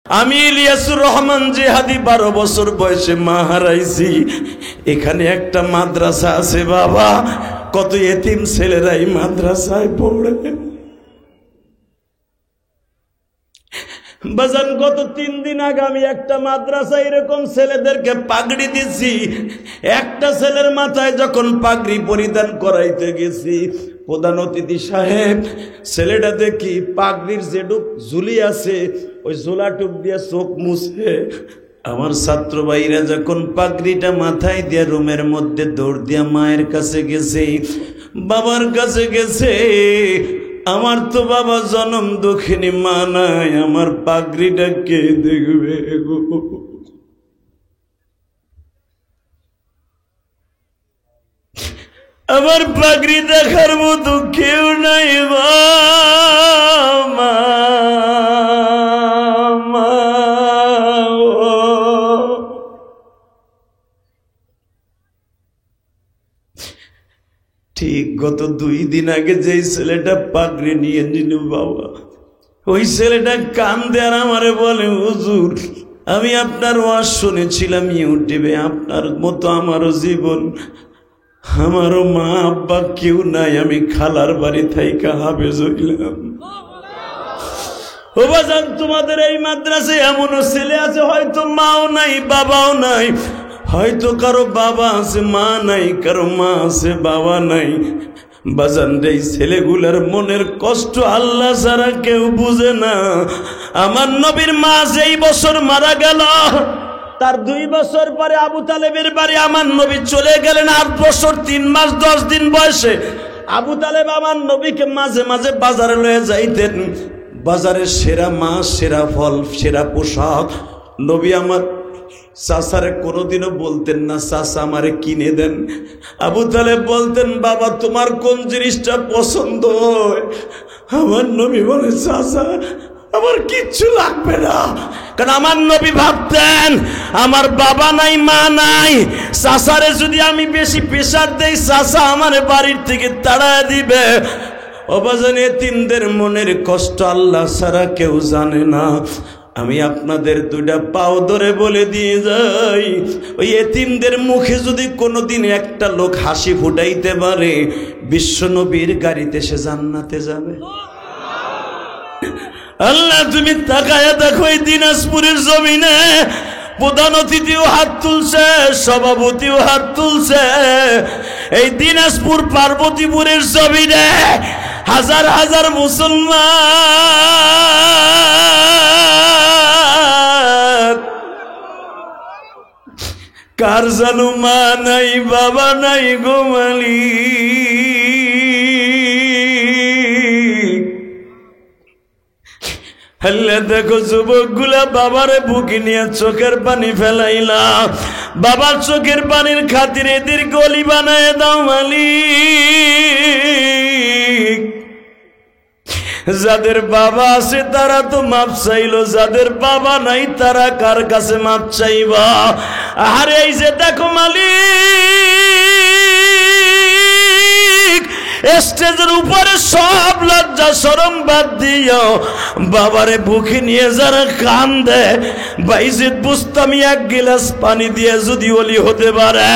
আমি ইলিয়াসুর রহমান জিহাদি 12 বছর বয়সে মা হারাইছি। এখানে একটা মাদ্রাসা আছে বাবা, কত এতিম ছেলেরাই মাদ্রাসায় পড়ে। বাজান গত 3 দিন আগে আমি একটা মাদ্রাসা এরকম ছেলেদেরকে পাগড়ি দিছি। একটা ছেলের মাথায় যখন পাগড়ি পরিধান করাইতে গেছি, প্রধান অতিথি সাহেব ছেলেটা দেখি পাগড়ির যেটুক ঝুলি আছে ওই ঝোলাটুক দিয়ে চোখ মুছে। আমার ছাত্র ভাইরা যখন পাগড়িটা মাথায় দিয়ে রুমের মধ্যে দৌড় দিয়া মায়ের কাছে গেছে, বাবার কাছে গেছে। আমার তো বাবা জনম দুঃখিনী মা নাই, আমার পাগড়িটা কে দেখবে গো? আমার পাগড়ি দেখার মতো কেউ নাই মা। ঠিক গত 2 দিন আগে যেই ছেলেটা পাগড়ি নিয়ে নিল বাবা, ওই ছেলেটা কান্দে আর আমারে বলে, হুজুর আমি আপনার ওয়াজ শুনেছিলাম ইউটিউবে, আপনার মতো আমারও জীবন, আমারও মা আব্বা কেউ নাই, আমি খালার বাড়ি থাইকা হাফেজ হইলাম। ও বাজান তোমাদের এই মাদ্রাসায় এমনও ছেলে আছে হয়তো মাও নাই বাবাও নাই, হয়তো কারো বাবা আছে মা নাই, কারো মা আছে বাবা নাই। বাজান এই ছেলেগুলার মনের কষ্ট আল্লাহ ছাড়া কেউ বুঝে না। আমার নবীর মা যেই বছর মারা গেল, তার 2 বছর পরে আবু তালেবের বাড়ি আমার নবী চলে গেলেন 8 বছর 3 মাস 10 দিন বয়সে। আবু তালেব আমার নবীকে মাঝে মাঝে বাজারে লয়ে যাইতেন। বাজারের সেরা মাছ, সেরা ফল, সেরা পোশাক। নবী আমার চাচারে কোনোদিনও বলতেন না চাচা আমারে কিনে দেন। আবু তালেব বলতেন বাবা তোমার কোন জিনিসটা পছন্দ হয়? আমার নবী বলে চাচা আমার কিচ্ছু লাগবে না। কারণ আমার নবী ভাবতেন আমার বাবা নাই মা নাই, চাচারে যদি আমি বেশি প্রেসার দেই চাচা আমার বাড়ির থেকে তাড়ায় দিবে। অবাজান এতিমদের মনের কষ্ট আল্লাহ ছাড়া কেউ জানে না। আমি আপনাদের 2টা পাও ধরে বলে দিয়ে যাই, ওই এতিমদের মুখে যদি কোনোদিন একটা লোক হাসি ফুটাইতে পারে, বিশ্ব নবীর গাড়িতে সে জান্নাতে যাবে। আল্লাহ তুমি তাকায়া দেখো এই দিনাজপুরের জমিনে প্রধান অতিথিও হাত তুলছে, সভাপতিও হাত তুলছে। এই দিনাজপুর পার্বতীপুরের জমিনে হাজার হাজার মুসলমান, কার জানো মা নাই বাবা নাই গো মালিক। আল্লাহ দেখো যুবক গুলা বাবারে বুকে নিয়ে চোখের পানি ফেলাইলা, বাবার চোখের পানির খাতিরে এদের গলি বানায় দাও মালিক। যাদের বাবা আছে তারা তো মাপ চাইলো, যাদের বাবা নাই তারা কার কাছে মাপ চাইবা? আরে এই যে দেখো মালিক, স্টেজের উপরে সব লজ্জা শরম বাদ দিও, বাবারে বুকে নিয়ে যারা কান্দে, বাইজিদ বুস্তামি 1 গিলাস পানি দিয়ে যদি ওলি হতে পারে,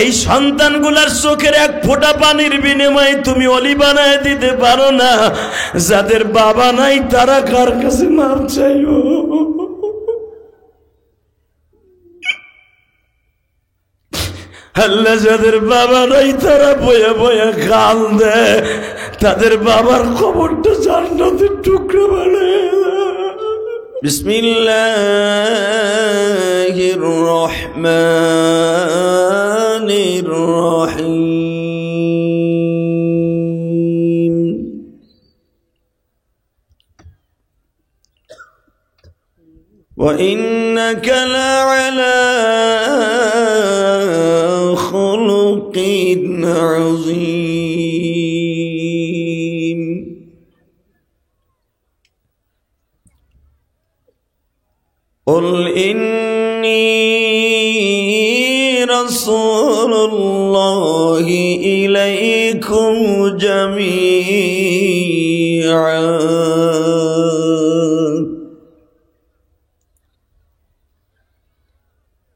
এই সন্তানগুলার চোখের 1 ফোঁটা পানির বিনিময়ে তুমি ওলি বানায় দিতে পারো না। যাদের বাবা নাই তারা কার কাছে মাপ চাইও? আল্লাহ যাদের বাবা নাই তারা বয়া বয়া কান্দে, তাদের বাবার খবরটা জান্নাতের টুকরা বানায়। বিসমিল্লাহির রহমানির রহিম। وإنك لعلى خلق عظيم. قل إني رسول الله إليكم جميعا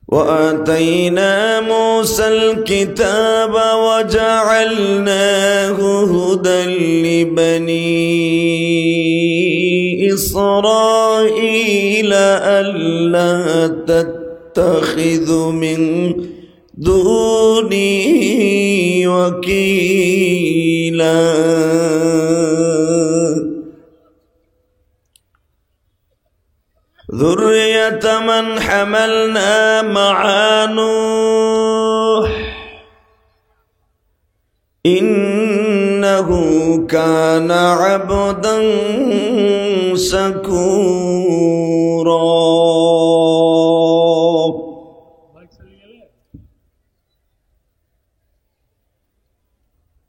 وآتينا موسى الكتاب وجعلناه هدى لبني إسرائيل ألا تتخذوا من دوني وكيلا ذرية من حملنا مع نوح إنه كان عبدا شكورا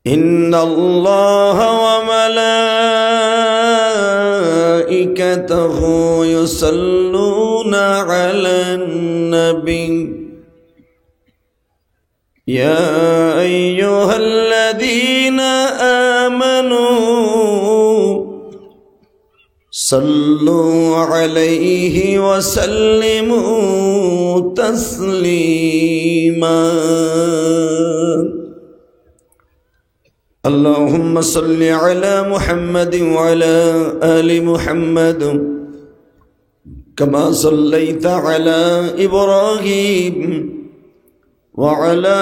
إن الله وملائكته يصلون على النبي يا أيها الذين آمنوا صلوا عليه وسلموا تسليما اللهم صل على محمد وعلى آل محمد كما صليت على إبراهيم وعلى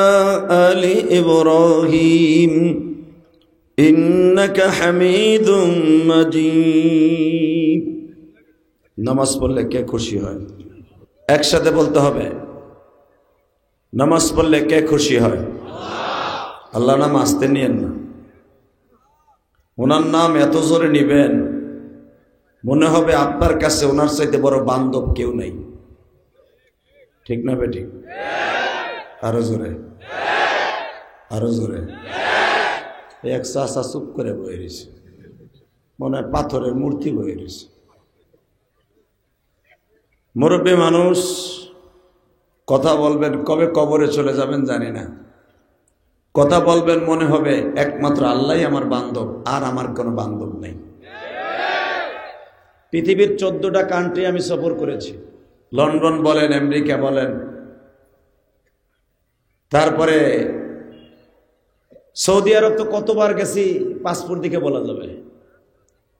آل إبراهيم إنك حميد مجيد নামাজ পড়লে কে খুশি হয় একসাথে বলতে হবে নামাজ পড়লে কে খুশি হয় আল্লাহ নাম আস্তে নিয়েন না ওনার নাম এত জোরে নিবেন মনে হবে আপনার কাছে ওনার চাইতে বড় বান্ধব কেউ নাই ঠিক না বেটি আরো জোরে আরো জোরে এক চাষা চুপ করে বয়ে রয়েছে মনে হয় পাথরের মূর্তি বয়ে রয়েছে মুরব্বী মানুষ কথা বলবেন কবে কবরে চলে যাবেন জানি না কথা বলবেন মনে হবে একমাত্র আল্লাহই আমার বান্ধব আর আমার কোনো বান্ধব নেই পৃথিবীর 14টা কান্ট্রি আমি সফর করেছি লন্ডন বলেন আমেরিকা বলেন তারপরে সৌদি আরব তো কতবার গেছি পাসপোর্ট দিকে বলা যাবে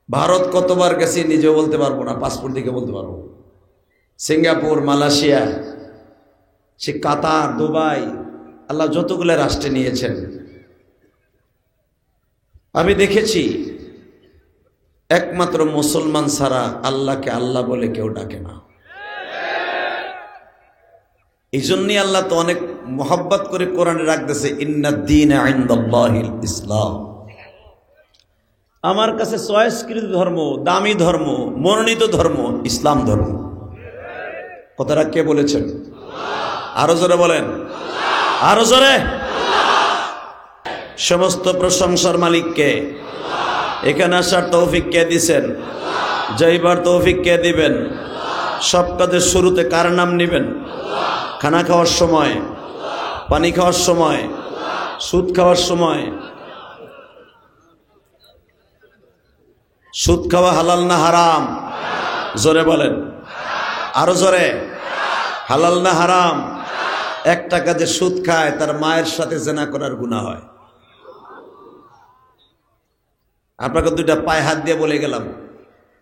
ভারত কতবার গেছি নিজেও বলতে পারবো না পাসপোর্ট দিকে বলতে পারবো সিঙ্গাপুর মালয়েশিয়া সে কাতার দুবাই আল্লাহ যতগুলো রাষ্ট্রে নিয়েছেন আমি দেখেছি একমাত্র মুসলমান ছাড়া আল্লাহকে আল্লাহ বলে কেউ ডাকে না এই জন্যই আল্লাহ তো অনেক মোহাব্বত করে কোরআনে রাখতেছে ইন্নাদ-দীনা ইনদাল্লাহিল ইসলাম আমার কাছে চয়েসকৃত ধর্ম দামি ধর্ম মনোনীত ধর্ম ইসলাম ধর্ম কথাটা কে বলেছেন আরো জোরে বলেন আরো জোরে সমস্ত প্রশংসার মালিক কে এখানে আসার তৌফিক কে দিবেন যাইবার তৌফিক কে দিবেন সব কাজের শুরুতে কার নাম নেবেন খানা খাওয়ার সময় পানি খাওয়ার সময় সুদ খাওয়ার সময় সুদ খাওয়া হালাল না হারাম জোরে বলেন আরো জোরে হালাল না হারাম এক টাকা যে সুদ খায় তার মায়ের সাথে জেনা করার গুনাহ হয় আপনাকে দুইটা পায়ে হাত দিয়ে বলে গেলাম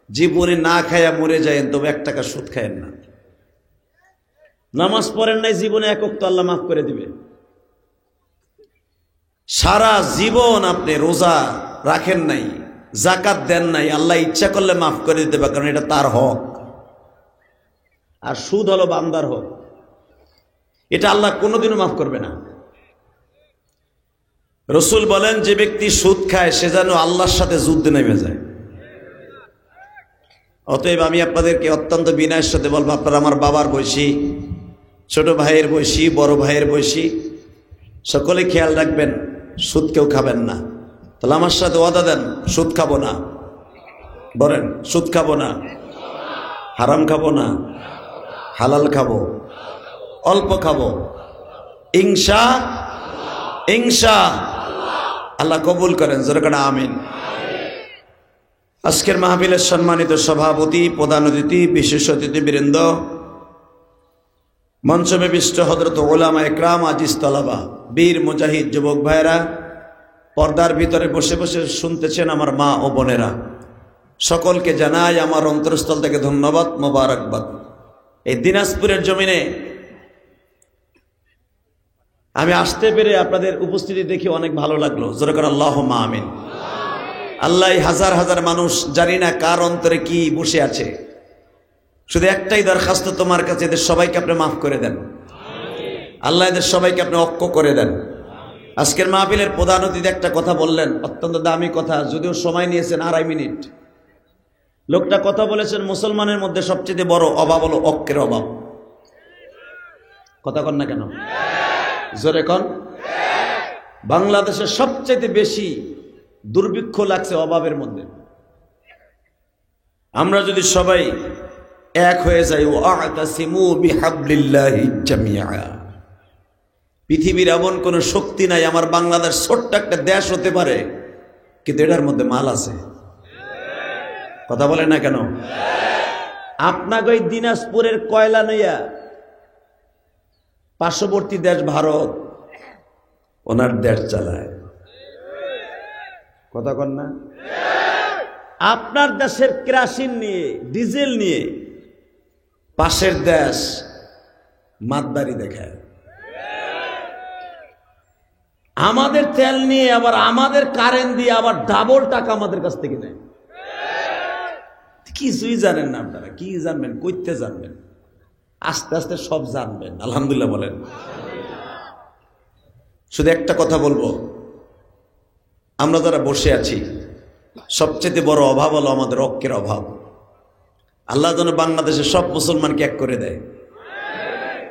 জীবনে না খায়া মরে যায়েন তবে 1 টাকা সুদ খায়েন না নামাজ পড়েন নাই জীবনে একক তো আল্লাহ মাফ করে দিবে সারা জীবন আপনি রোজা রাখেন নাই যাকাত দেন নাই আল্লাহ ইচ্ছা করলে মাফ করে দিতে পারে কারণ এটা তার হক আর সুদ হলো বান্দার হক এটা আল্লাহ কোনোদিনও মাফ করবে না রসুল বলেন যে ব্যক্তি সুদ খায় সে যেন আল্লাহর সাথে যুদ্ধে নেমে যায় অতএব আমি আপনাদেরকে অত্যন্ত বিনয়ের সাথে বলবো আপনারা আমার বাবার বয়সী ছোট ভাইয়ের বয়সী বড় ভাইয়ের বয়সী সকলে খেয়াল রাখবেন সুদ কেউ খাবেন না তাহলে আমার সাথে ওয়াদা দেন সুদ খাবো না বলেন সুদ খাবো না হারাম খাবো না হালাল খাবো অল্প খাবো ইনশা আল্লাহ কবুল করেন যেরকম আমিন আজকের মাহফিলের সম্মানিত সভাপতি প্রধান অতিথি বিশেষ অতিথিবৃন্দ মঞ্চমে বিষ্ট হযরত উলামা একরাম, আজিজ তলাবা, বীর মুজাহিদ যুবক ভাইরা, পর্দার ভিতরে বসে বসে শুনতেছেন আমার মা ও বোনেরা, সকলকে জানাই আমার অন্তরস্থল থেকে ধন্যবাদ, মোবারকবাদ। এই দিনাজপুরের জমিনে আমি আসতে পেরে আপনাদের উপস্থিতি দেখে অনেক ভালো লাগলো। জোরে করে আল্লাহুম্মা আমিন। আল্লাহ হাজার হাজার মানুষ, জানি না কার অন্তরে কি বসে আছে, শুধু একটাই দরখাস্ত তোমার কাছে, এদের সবাইকে আপনি মাফ করে দেন আল্লাহ, এদের সবাইকে আপনি অক্ষ করে দেন। আজকের মাহফিলের প্রধান অতিথি একটা কথা বললেন, অত্যন্ত দামি কথা, যদিও সময় নিয়েছেন 2.5 মিনিট। লোকটা কথা বলেছেন মুসলমানের মধ্যে সবচেয়ে বড় অভাব হলো অক্কের অভাব। কথা কন না কেন? জোরে কন। বাংলাদেশে সবচেয়ে বেশি দুর্ভিক্ষ লাগছে অভাবের মধ্যে। আমরা যদি সবাই এক হয়ে যাই, ওয়াতাসিমু বিহাবলিল্লাহি জামিআ, পৃথিবীর এমন কোন শক্তি নাই, আমার বাংলাদেশ ছোট্ট একটা দেশ হতে পারে কিন্তু এটার মধ্যে মাল আছে। কথা বলে না কেন? আপনাকে ওই দিনাজপুরের কয়লা নইয়া পার্শ্ববর্তী দেশ ভারত ওনার দেশ চালায়। কথা কন না? আপনার দেশের কেরোসিন নিয়ে, ডিজেল নিয়ে পাশের দেশ মাতবাড়ি দেখায়। আমাদের তেল নিয়ে আবার আমাদের কারেন্ট দিয়ে আবার ডাবল টাকা আমাদের কাছ থেকে নেয়। কিছুই জানেন না আপনারা। কি জানবেন? কইতে জানবেন, আস্তে আস্তে সব জানবেন। আলহামদুলিল্লাহ বলেন। শুধু একটা কথা বলবো, আমরা যারা বসে আছি সবচেয়ে বড় অভাব হলো আমাদের অক্কের অভাব। আল্লাহ যেন বাংলাদেশের সব মুসলমানকে এক করে দেয়।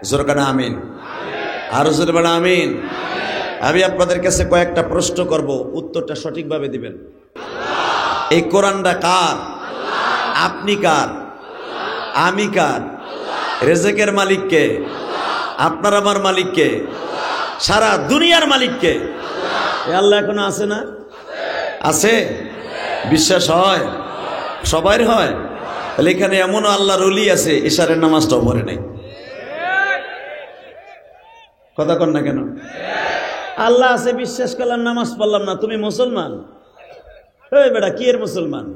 জোরে কানা আমিন। আরো জোরে বলেন আমিন। আমি আপনাদের কাছে কয়েকটা প্রশ্ন করব, উত্তরটা সঠিকভাবে দিবেন। এই কোরআনটা কার? আপনি কার? আমি কার? রেজেকের মালিক কে? আপনার আমার মালিক কে? সারা দুনিয়ার মালিক কে? আল্লাহ এখনো আছে না? আছে? বিশ্বাস হয়? সবার হয়? তাহলে এখানে এমনও আল্লাহর ওলি আছে ইশারের নামাজটাও পড়ে নাই। কথা কন না কেন? আল্লাহ আছে বিশ্বাস করলাম, নামাজ পড়লাম না, তুমি মুসলমান? এই বেটা কি এর মুসলমান?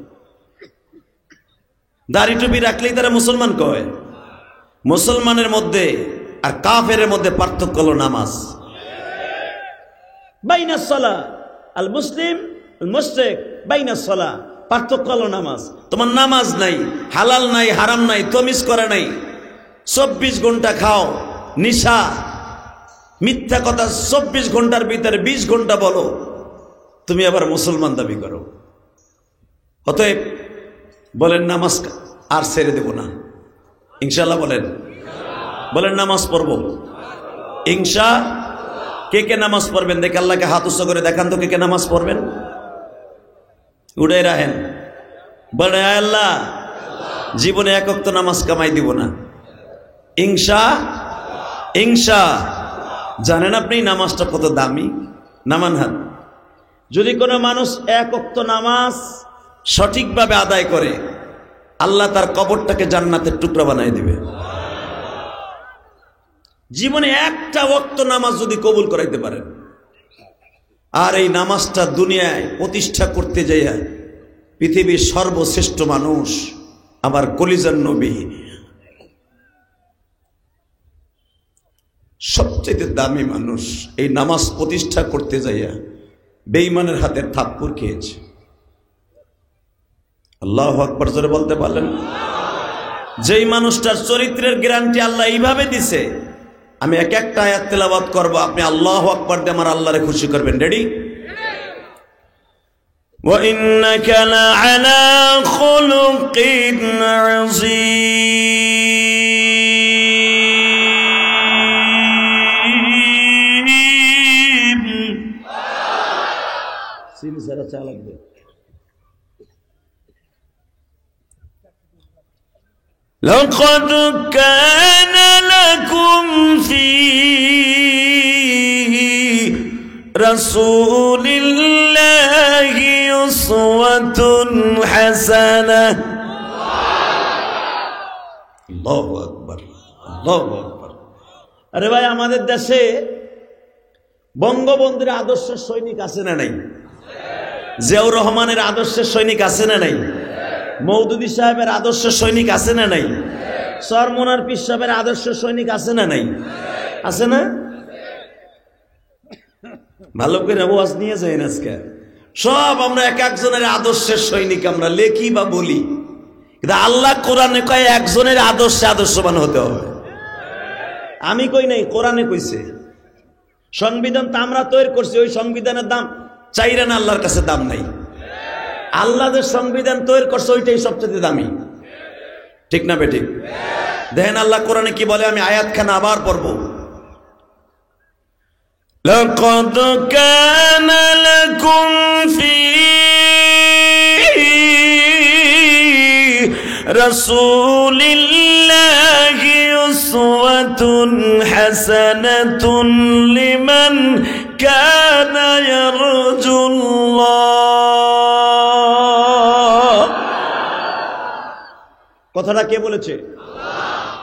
দাড়ি টুপি রাখলেই তারা মুসলমান কয়? মুসলমানের মধ্যে আর কাফেরের মধ্যে পার্থক্য হলো নামাজ। বাইনাস সালাহ আল মুসলিম আল মুশরিক, বাইনাস সালাহ, পার্থক্য হলো নামাজ। তোমার নামাজ নাই, হালাল নাই, হারাম নাই, তমিজ করে নাই, 24 ঘন্টা খাও, নিশা, মিথ্যা কথা 24 ঘন্টার ভিতরে 20 ঘন্টা বলো, তুমি আবার মুসলমান দাবি করো। অতএব বলেন নামাজ আর ছেড়ে দেব না, ইনশাআল্লাহ বলেন। বলেন নামাজ পড়বো ইনশা। কে কে নামাজ পড়বেন দেখে আল্লাহকে হাত উৎস করে দেখান তো, কে কে নামাজ পড়বেন? উড়ে রাখেন। বলেন আল্লাহ জীবনে এক ওয়াক্ত নামাজ কামাই দিব না, ইনশা ইনশা। জানেন আপনি নামাজটা কত দামি? নামান হাত। যদি কোনো মানুষ এক ওয়াক্ত নামাজ সঠিকভাবে আদায় করে, আল্লাহ তার কবরটাকে জান্নাতের টুকরা বানিয়ে দিবে। জীবনে একটা ওয়াক্ত নামাজ যদি কবুল করাইতে পারেন, আর এই নামাজটা দুনিয়ায় প্রতিষ্ঠা করতে যাইয়া পৃথিবীর সর্বশ্রেষ্ঠ মানুষ আমার কলিজার নবী, সবচেয়ে দামি মানুষ, এই নামাজ প্রতিষ্ঠা করতে যাইয়া বেঈমানের হাতে থাপ্পড় খেয়েছে। আল্লাহু আকবার জোরে বলতে পারলেন? যেই মানুষটার চরিত্রের গ্যারান্টি আল্লাহ এইভাবে দিছে, আমি এক একটা আয়াত তেলাওয়াত করব, আপনি আল্লাহু আকবার দিয়ে আমার আল্লাহরে খুশি করবেন। রেডি? ওয়া ইন্নাকা লাআলা খুলুকিন আযীম। সিনি সারা চা লাগবে। لقد كان لكم في رسول الله أسوة حسنة। الله أكبر الله أكبر। আরে ভাই, আমাদের দেশে বঙ্গবন্ধুর আদর্শের সৈনিক আছে না নাই? জিয়াউর রহমানের আদর্শের সৈনিক আছে না নাই? মওদুদী সাহেবের আদর্শের সৈনিক আছে না নাই? সরমনার পীর সাহেবের আদর্শের সৈনিক আছে না নাই? আছে না? ভালো করে ওয়াজ নিয়ে যাই আজকে। সব আমরা এক একজনের আদর্শের সৈনিক, আমরা লেখি বা বলি, কিন্তু আল্লাহ কোরআনে কয় একজনের আদর্শে আদর্শবান হতে হবে। আমি কই নাই, কোরআনে কইছে। সংবিধান তো আমরা তৈরি করছি, ওই সংবিধানের দাম চাইরা না, আল্লাহর কাছে দাম নাই। আল্লাহ যে সংবিধান তৈরি করছে ওইটাই সবচেয়ে দামি, ঠিক না বেঠিক? দেখেন আল্লাহ কোরআনে কি বলে, আমি আয়াতখানা আবার পড়ব। লাকাদ কানা লাকুম ফি রাসূলিল্লাহি উসওয়াতুন হাসানাতুন লিমান কানা ইয়ারজুল্লাহ। কথাটা কে বলেছে?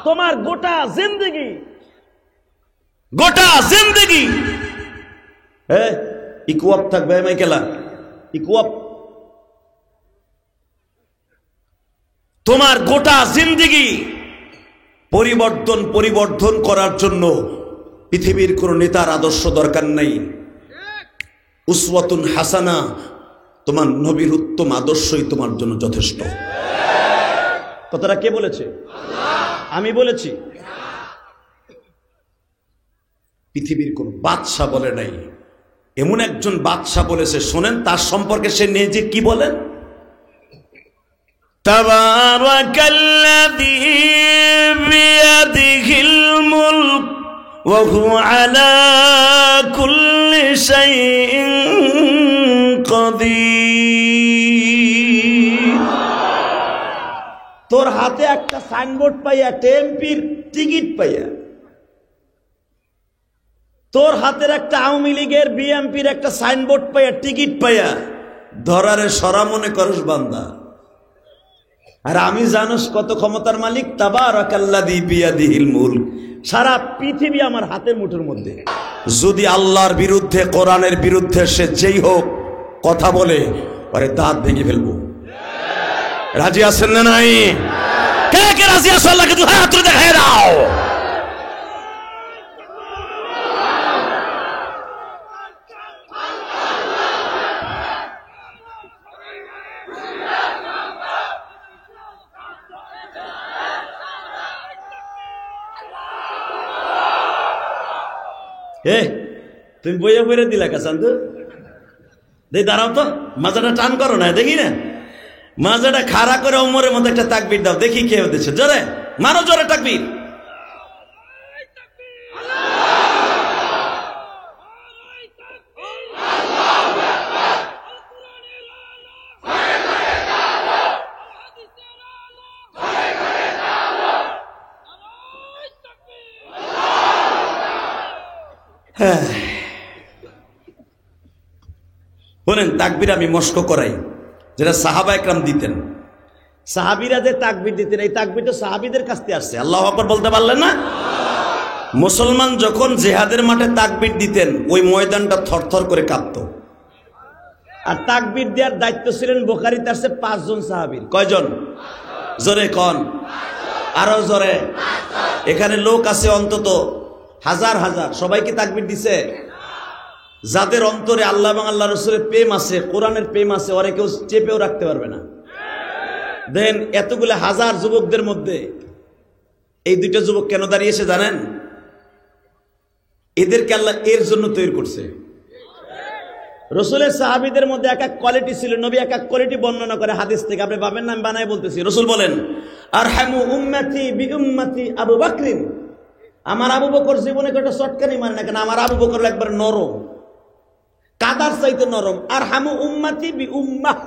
তোমার গোটা জিন্দেগি ইকুয়াপ থাকবে, মাইকেলা ইকুয়াপ। তোমার গোটা জিন্দেগি পরিবর্ধন করার জন্য পৃথিবীর কোন নেতার আদর্শ দরকার নাই। উসওয়াতুন হাসানা, তোমার নবীর উত্তম আদর্শই তোমার জন্য যথেষ্ট। কথাটা কে বলেছে? আমি বলেছি। পৃথিবীর কোন বাদশা বলে নাই, এমন একজন বাদশা বলেছে, শোনেন তার সম্পর্কে সে নিজে কি বলেন। তাবারাকাল্লাযী বিয়াদিহিল মুলক ওয়া হুয়া আলা কুল্লি শাইইন কাদির। তোর হাতে একটা সাইনবোর্ড পাইয়া, টেম্পির টিকিট পাইয়া, তোর হাতের একটা আওয়ামী লীগের বিএমপির একটা সাইনবোর্ড পাইয়া, টিকিট পাইয়া ধরারে সরা মনে করস বান্দা। আর আমি জানোস কত ক্ষমতার মালিক। তাবারাকাল্লাযী বিয়াদিহিল মুলক, সারা পৃথিবী আমার হাতের মুঠোর মধ্যে। যদি আল্লাহর বিরুদ্ধে, কোরআনের বিরুদ্ধে সে যেই হোক কথা বলে, আরে দাঁত ভেঙে ফেলবো। রাজি আছেন না নাই? কে কে রাজি আছো? আল্লাহকে দুই হাত তুলে দেখায় দাও। তুমি বইয়া বইরে দিলা কাসান্ত, দাঁড়াও তো, মাজাটা টান করো না, দেখি না মাজাটা খাড়া করে ওমরের মধ্যে একটা তাকবীর দাও, দেখি কে হতেছে। জোরে মারো, জোরে তাকবীর। বলেন তাকবীর আমি মস্ক করাই, যেটা সাহাবা একরাম দিতেন। সাহাবীরা যে তাকবীর দিতেন, এই তাকবীরটা সাহাবীদের কাছ থেকে আসছে। আল্লাহু আকবার বলতে পারলেন না? মুসলমান যখন জিহাদের মাঠে তাকবীর দিতেন, ওই ময়দানটা থরথর করে কাঁপতো। আর তাকবীর দেওয়ার দায়িত্ব ছিলেন বুখারীতে আছে 5 জন সাহাবীর। কয়জন? জোরে কোন, আরো জোরে। এখানে লোক আছে অন্তত হাজার হাজার, সবাইকে তাকবীর দিছে। যাদের অন্তরে আল্লাহ এবং আল্লাহ রাসূলের প্রেম আছে, কোরআনের প্রেম আছে, ওরা কেউ চেপেও রাখতে পারবে না। দেন এতগুলো হাজার যুবকদের মধ্যে এই দুইটা যুবক কেন দাঁড়িয়েছে জানেন? এদেরকে আল্লাহ এর জন্য তৈরি করছে। রসুলের সাহাবীদের মধ্যে এক এক কোয়ালিটি ছিল, নবী এক এক কোয়ালিটি বর্ণনা করে হাদিস থেকে। আপনি পাবেন না, আমি বানায় বলতেছি। রসুল বলেন, আরহামু উম্মতি বিউম্মতি আবু বকরিন। আমার আবু বকর জীবনে একটা চটকানি মানে না, কেন আমার আবু বকর একবার নরম, কাদার চাইতে নরম। আরহামু উম্মতি বিউম্মাহ,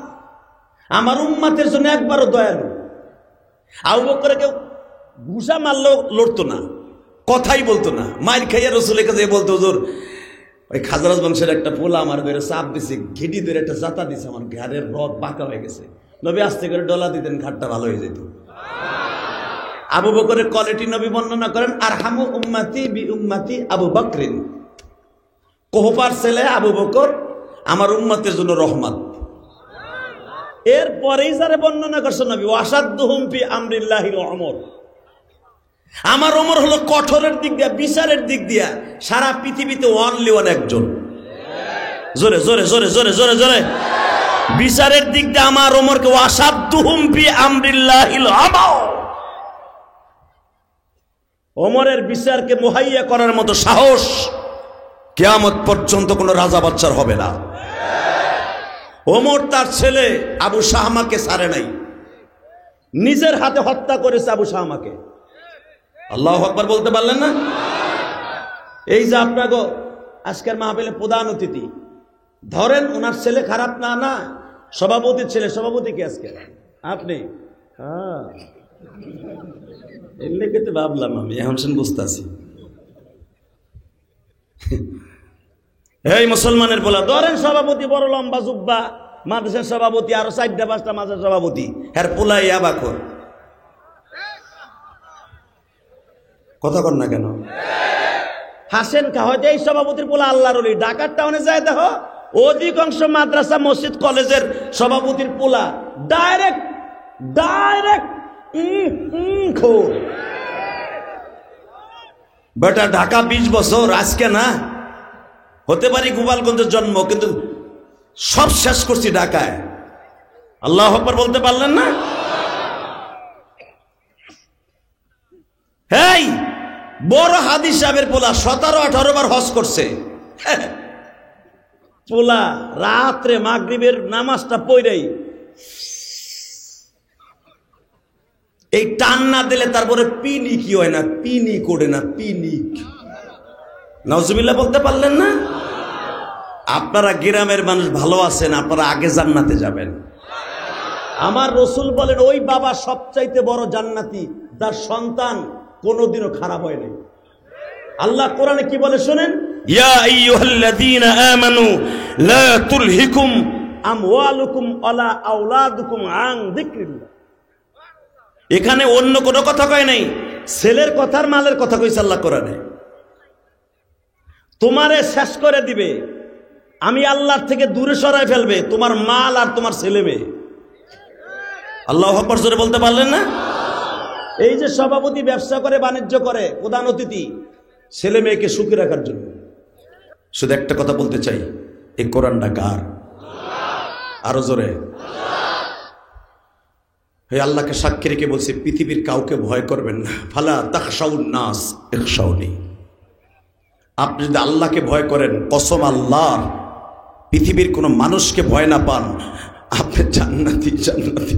আমার উম্মাতের জন্য একবারও দয়ালু। আবু বকর কেউ ঘুষা মারলেও লড়তো না, কথাই বলতো না। মায়ের খাইয়া রসুলের কাছে বলতো, হুজুর ওই খাজরাজ বংশের একটা পোলা আমার ধরে চাপ দিছে, ঘেটি ধরে একটা জাতা দিছে, আমার ঘাড়ের রথ বাঁকা হয়ে গেছে। নবী আস্তে করে ডলা দিতেন, ঘাটটা ভালো হয়ে যেত। আবু বকরের কোয়ালিটি নবী বর্ণনা করেন, আরহামু উম্মতি বি উম্মতি আবু বকরিন, কোহপার ছেলে আবু বকর আমার উম্মতের জন্য রহমত। এরপরেই যারা বর্ণনা করছেন নবী, ওয়াসাদুহুম ফি আমরিল্লাহিল ওমর, আমার ওমর হলো কঠোরের দিক দিয়া, বিচারের দিক দিয়া সারা পৃথিবীতে ওয়ানলি ওয়ান একজন। জোরে জোরে জোরে জোরে জোরে জোরে। বিচারের দিক দিয়ে আমার ওমরকে ওয়াসাদুহুম ফি আমরিল্লাহিল ওমর, ওমরের বিচারকে মুহাইয়া করার মতো সাহস কিয়ামত পর্যন্ত কোনো রাজা বাচ্চার হবে না। ওমর তার ছেলে আবু শাহমাকে ছাড়ে নাই, নিজের হাতে হত্যা করেছে আবু শাহমাকে। আল্লাহু আকবার বলতে পারলেন না? এই যে আপনাকে আজকের মাহফিলে প্রধান অতিথি ধরেন, ওনার ছেলে খারাপ না, না সভাপতির ছেলে। সভাপতি কি আজকে? আপনি? হ্যাঁ, এর লেগে তো ভাবলাম আমি এখন বুঝতে আছি। এই মুসলমানের বলা ধরেন সভাপতি, বড় লম্বা জুব্বা, মাদ্রাসার সভাপতি, আরো 4-5টা মাদ্রাসার সভাপতি, হ্যাঁ পোলাই আবাকর। কথা কর না কেন? হাসেন কা? হয়তো এই সভাপতির পোলা আল্লাহর ওলি, ঢাকার টাউনে যায় দেখো অধিকাংশ মাদ্রাসা মসজিদ কলেজের সভাপতির পোলা ডাইরেক্ট ডাইরেক্ট খোর। বেটা ঢাকা 20 বছর, আজকে না, হতে পারি গোপালগঞ্জের জন্ম, কিন্তু সব শেষ করছি ঢাকায়। আল্লাহু আকবার বলতে পারলেন না? এই বড় হাদিস সাহেবের পোলা 17-18 বার হজ করছে। পোলা রাত্রে মাগরিবের নামাজটা পড়েই এই টান না দিলে তারপরে পিনি কি হয় না, পিনি করে না, পিনিক। নাউজুবিল্লাহ বলতে পারলেন না? আপনারা গ্রামের মানুষ ভালো আছেন, আপনারা আগে জান্নাতে যাবেন। আমার রসুল বলেন ওই বাবা সবচাইতে বড় জান্নাতি যার সন্তান কোনোদিনও খারাপ হয় নাই। আল্লাহ কোরআনে কি বলে শুনেন, ইয়া আইয়ুহাল্লাযীনা আমানু লা তুলহিকুম আমওয়ালুকুম ওয়ালা আওলাদুকুম আন যিকরিল্লাহ। এখানে অন্য কোনো কথা কয় নাই, ছেলের কথার মালের কথা কইছে আল্লাহ কোরআনে। তোমারে শেষ করে দিবে, আমি আল্লাহর থেকে দূরে সরাই ফেলবে তোমার মাল আর তোমার ছেলে মেয়ে। আল্লাহু আকবার জোরে বলতে পারলেন না? এই যে সভাপতি ব্যবসা করে, বাণিজ্য করে, প্রধান অতিথি ছেলে মেয়েকে সুখী রাখার জন্য। শুধু একটা কথা বলতে চাই, এই কোরআনটা কার? আরো জোরে। হে আল্লাহকে সাক্ষী রেখে বলছি, পৃথিবীর কাউকে ভয় করবেন না। ফালা তাখশাউন নাস ইখশাউনি। আপনি যদি আল্লাহকে ভয় করেন, কসম আল্লাহর, পৃথিবীর কোনো মানুষকে ভয় না পান, আপনি জান্নাতি জান্নাতি।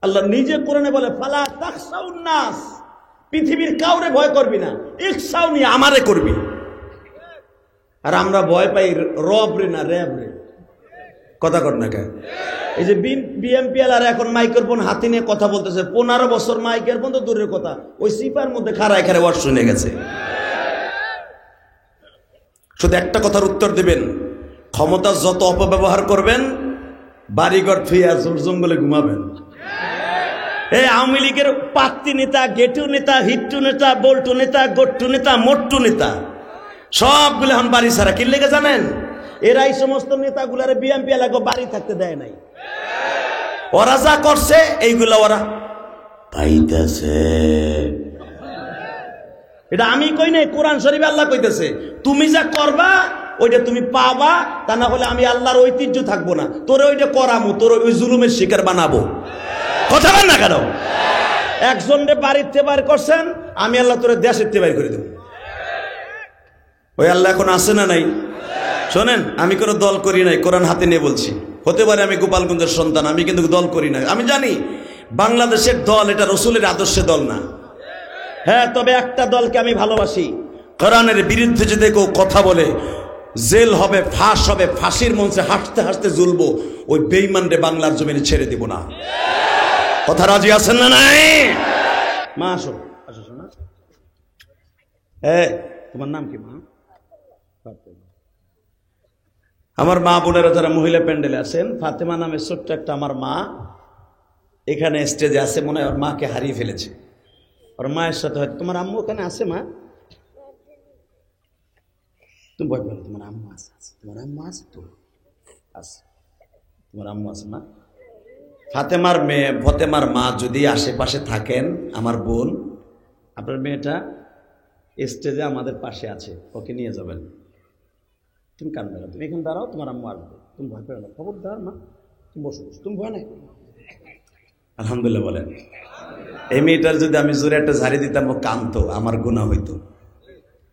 আল্লাহ নিজে কোরআনে বলে ফালা তাখশাউন নাস, পৃথিবীর কাউরে ভয় করবি না, ইখশাউনি, আমারে করবি। আর আমরা ভয় পাই রব রে না র্যাব রে। কথা কর না কে? এই যে বিএমপিএল এখন মাইক্রোফোন হাতে নিয়ে কথা বলতেছে, 15 বছর মাইকের বন্ধ দূরের কথা, ওই সিপার মধ্যে খাড়ায় খাড়ায় ওয়াজ শুনে গেছে। শুধু একটা কথার উত্তর দিবেন, ক্ষমতা যত অপব্যবহার করবেন, বাড়িঘর থুইয়া জঙ্গলে ঘুমাবেন। এই আওয়ামী লীগের পাত্তি নেতা, গেটু নেতা, হিট্টু নেতা, বল্টু নেতা, গট্টু নেতা, মোট্টু নেতা সবগুলো এখন বাড়ি ছাড়া। কি লেগে জানেন? এরাই সমস্ত নেতাগুলারে বিএমপি এলাকা বাড়ি থাকতে দেয় নাই। ওরা যা করছে এইগুলা ওরা পাইতেছে। এটা আমি কই নাই, কোরআন শরীফে আল্লাহ কইতেছে, তুমি যা করবা ওইটা তুমি পাবা, তা না হলে আমি আল্লাহর ঐতিহ্য থাকবো না, তোরে ওইটা করামু, তোর ওই জুলুমের শিকার বানাবো। কথা বল না কেন? একজনরে বাড়িতে বাইর করছেন, আমি আল্লাহ তোরে দেশের বাইর করে দেব। ওই আল্লাহ এখন আছে না নাই? শোনেন, আমি কোনো দল করি নাই, কোরআন হাতে নিয়ে বলছি। হতে পারে আমি গোপালগঞ্জের সন্তান, আমি কিন্তু দল করি নাই। আমি জানি বাংলাদেশের দল এটা রসুলের আদর্শের দল না। হ্যাঁ, তবে একটা দলকে আমি ভালোবাসি, কোরআনের বিরুদ্ধে যদি কেউ কথা বলে জেল হবে, ফাঁস হবে, ফাঁসির মঞ্চে হাসতে হাসতে ঝুলবো, ওই বেঈমানরে বাংলার জমিনে ছেড়ে দিব না। কথা রাজি আছেন না নাই? মা আসো, আসো শোনা। তোমার নাম কি মা? আমার মা বোনেরা যারা মহিলা প্যান্ডেলে আছেন, ফাতেমা নামে ছোট্ট একটা আমার মা, এখানে স্টেজে আছে, মনে হয় ওর মাকে হারিয়ে ফেলেছে। ওর মায়ের সাথে হয়তো, তোমার আম্মু ওখানে আছে মা? তুমি ভয় পেলো, তোমার আম্মু আছে, তোমার আম্মু আছে তো, আছে, তোমার আম্মু আছে মা। ফাতেমার মেয়ে ফতেমার মা যদি আশেপাশে থাকেন, আমার বোন, আপনার মেয়েটা স্টেজে আমাদের পাশে আছে, ওকে নিয়ে যাবেন। তুমি কাঁদবে না, তুমি এখানে দাঁড়াও, তোমার আম্মু আসবে, তুমি ভয় পেও না, খবরদার মা, তুমি বসো, তুমি ভয় নাই। আলহামদুলিল্লাহ বলেন। এই মেয়েটার যদি আমি জোরে একটা ঝাড়ি দিতাম, ও কাঁদতো, আমার গুনাহ হইতো।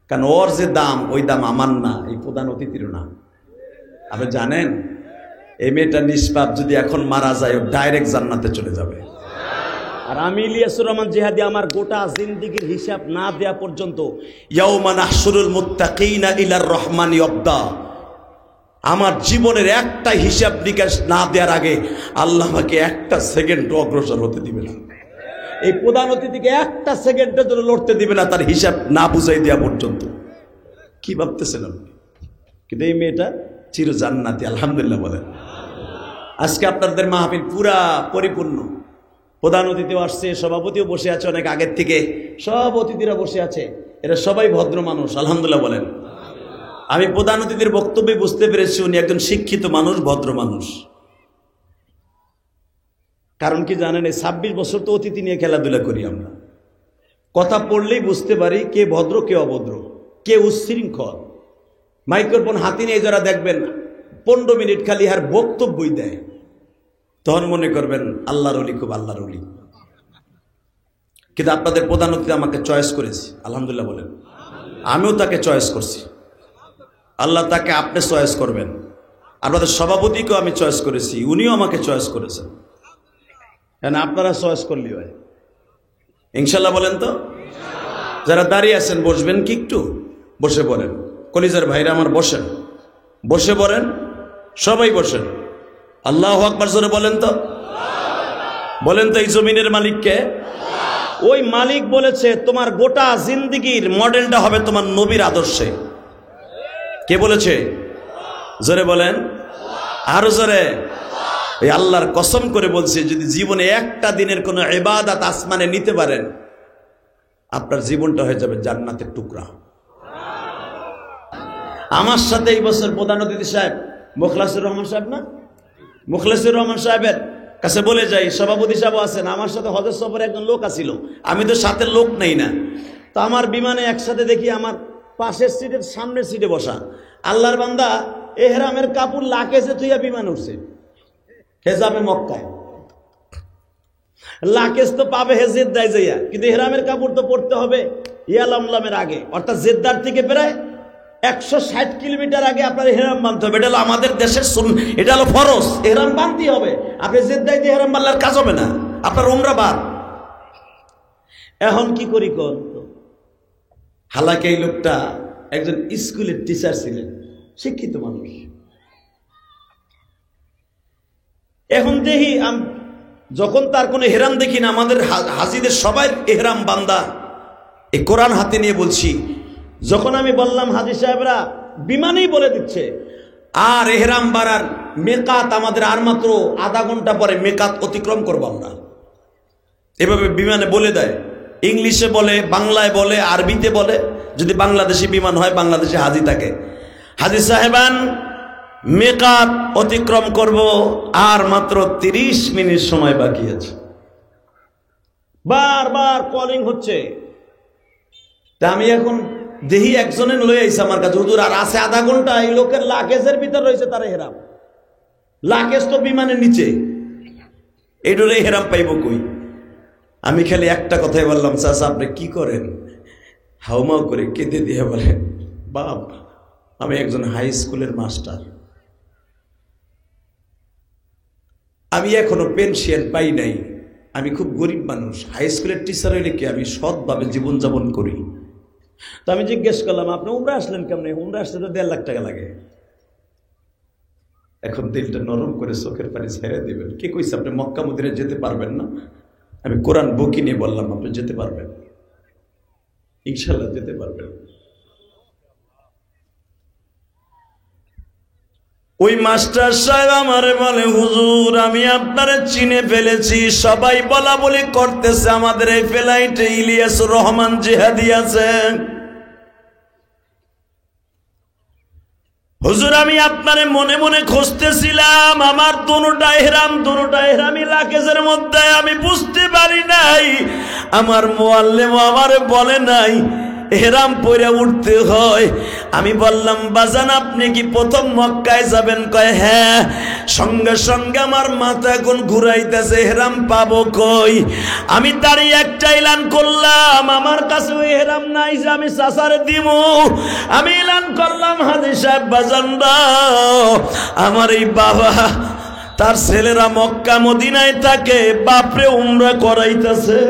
কারণ ওর যে দাম, ওই দাম আমার না, এই প্রধান অতিথিরও না। আপনি জানেন, এই মেয়েটা নিষ্পাপ, যদি এখন মারা যায় ও ডাইরেক্ট জান্নাতে চলে যাবে। আর আমি ইলিয়াসুর রহমান জিহাদি আমার গোটা জিন্দেগীর হিসাব না দেয়া পর্যন্ত, ইয়াউমা নাহশুরুল মুত্তাকিনা ইলার রহমানি আবদা, আমার জীবনের একটা হিসাব নিকাশ না দেওয়ার আগে আল্লাহ আমাকে একটা সেকেন্ড অগ্রসর হতে দিবে না। এই প্রধান অতিথিকে একটা সেকেন্ডের জন্য লড়তে দিবে না, তার হিসাব না বুঝাই দেওয়া পর্যন্ত। কি ভাবতেছেন আপনি? কিন্তু এই মেয়েটা চির জান্নাতি, আলহামদুলিল্লাহ বলেন। আজকে আপনাদের মাহফিল পুরা পরিপূর্ণ, প্রধান অতিথিও আসছে, সভাপতিও বসে আছে অনেক আগের থেকে, সব অতিথিরা বসে আছে, এরা সবাই ভদ্র মানুষ, আলহামদুলিল্লাহ বলেন। আমি প্রধান অতিথির বক্তব্যে বুঝতে পেরেছি উনি একজন শিক্ষিত মানুষ, ভদ্র মানুষ। কারণ কি জানেন, এই 26 বছর তো অতিথি নিয়ে খেলাধুলা করি আমরা, কথা পড়লেই বুঝতে পারি কে ভদ্র কে অভদ্র, কে উচ্ছৃঙ্খল। মাইক্রোফোন হাতে নিয়ে যারা দেখবেন 15 মিনিট খালি আর বক্তব্যই দেয়, তখন মনে করবেন আল্লাহর ওলি, খুব আল্লাহর ওলি। কিন্তু আপনাদের প্রধান অতিথি আমাকে চয়েস করেছি, আলহামদুলিল্লাহ বলেন। আমিও তাকে চয়েস করছি, আল্লাহ তাকে আপনি চয়েস করবেন। আপনাদের সভাপতিকেও আমি চয়েস করেছি, উনিও আমাকে চয়েস করেছেন। আপনারা চয়েস করলি হয় ইনশাল্লাহ বলেন তো। যারা দাঁড়িয়ে আছেন বসবেন কি একটু? বসে পড়েন, কলিজার ভাইরা আমার বসেন, বসে পড়েন, সবাই বসেন। আল্লাহু আকবার জোরে বলেন তো, বলেন তো। এই জমিনের মালিককে? ওই মালিক বলেছে তোমার গোটা জিন্দেগির মডেলটা হবে তোমার নবীর আদর্শে। কে বলেছে? জোরে বলেন, আরো জোরে। এই আল্লাহর কসম করে বলছে, যদি জীবনে একটা দিনের কোনো ইবাদত আসমানে নিতে পারেন, আপনার জীবনটা হয়ে যাবে জান্নাতের টুকরা। আমার সাথে এই বছর প্রধান অতিথি সাহেব মুখলাসুর রহমান সাহেব, না মুখলাসুর রহমান সাহেবের কাছে বলে যাই, সভাপতি সাহেব আছেন, আমার সাথে হজের সফরে একজন লোক আসিল, আমি তো সাথে লোক নেই না, তো আমার বিমানে একসাথে দেখি আমার পাশের সিটের সামনের সিটে বসা আল্লাহর বান্দা এহরামের কাপড় লাকেজে তুইয়া বিমান উঠছে, হেজাবে মক্কায়। লাকেজ তো পাবে হে জেদ্দায় যাইয়া, কিন্তু এহরামের কাপড় তো পড়তে হবে ইয়ালামলামের আগে, অর্থাৎ জেদ্দার থেকে প্রায় 160 কিলোমিটার আগে আপনার এহরাম বাঁধতে হবে। এটা হলো আমাদের দেশের এটা হলো ফরজ, এহরাম বাঁধতেই হবে। আপনি জেদ্দায় দিয়ে এহরাম বাঁধলে কাজ হবে না, আপনার উমরা বাদ। এখন কি করি কোন? হালাকি এই লোকটা একজন স্কুলের টিচার ছিলেন, শিক্ষিত মানুষ। এখন দেখি যখন তার কোনো এহরাম দেখি না, আমাদের হাজিদের সবাই এহরাম বান্দা, এই কোরআন হাতে নিয়ে বলছি। যখন আমি বললাম হাজি সাহেবরা বিমানেই বলে দিচ্ছে, আর এহরাম বাড়ার মেকাত আমাদের আর মাত্র আধা ঘন্টা পরে মেকাত অতিক্রম করবো আমরা, এভাবে বিমানে বলে দেয়। ইংলিশে বলে, বাংলায় বলে, আরবিতে বলে। যদি বাংলাদেশি বিমান হয়, বাংলাদেশে হাজি থাকে, হাজি সাহেবান মেকাত অতিক্রম করব, আর মাত্র 30 মিনিট সময় বাকি আছে। বারবার কলিং হচ্ছে। তা আমি এখন দেখি একজনে লয়ে আইছে আমার কাছে, হুজুর আর আছে আধা ঘন্টা, এই লোকের লাকেজের ভিতর রয়েছে তার এহরাম, লাকেজ তো বিমানের নিচে, এইটার এহরাম পাইব কই? আমি খালি একটা কথাই বললাম, চাচা আপনি কি করেন? হাউমাউ করে কেঁদে দিয়ে বলে, বাপ আমি একজন হাই স্কুলের মাস্টার, আমি এখনো পেনশন পাই নাই, আমি খুব গরিব মানুষ, হাই স্কুলের টিচার হইলে কি আমি সৎভাবে জীবনযাপন করি। তো আমি জিজ্ঞেস করলাম, আপনি উমরা আসলেন কেমনে? উমরা আসলে তো 1.5 লাখ টাকা লাগে। এখন দিলটা নরম করে চোখের পানি ছেড়ে দেবেন। কে কইছে আপনি মক্কা মদিনায় যেতে পারবেন না? আমি কোরআন বকি নিয়ে বললাম আপনি যেতে পারবেন, ইনশাল্লাহ যেতে পারবেন। ওই মাস্টার সাহেব আমারে বলে, হুজুর আমি আপনারে চিনে ফেলেছি, সবাই বলা বলি করতেছে আমাদের এই ফ্লাইটে ইলিয়াসুর রহমান জিহাদি আছে। হুজুর আমি আপনারে মনে মনে খুঁজতেছিলাম, আমার দুটা এহরামি লাকেজের মধ্যে, আমি বুঝতে পারি নাই, আমার মুআল্লিম আমারে বলে নাই এহরাম পরে উঠতে হয়। আমি বললাম, বাজান আপনি কি প্রথম মক্কায় যাবেন? কয় হ্যাঁ। সঙ্গে সঙ্গে আমার মাথা এখন ঘুরাইতেছে, এহরাম পাবো কই? আমি দাঁড়িয়ে একটা এলান করলাম, আমার কাছে এহরাম নাই যে আমি চাচারে দিব। আমি এলান করলাম, হাজী সাহেব বাজানরা, আমার এই বাবা তার ছেলেরা মক্কা মদিনায় থাকে, বাপরে উমরা করাইতেছে।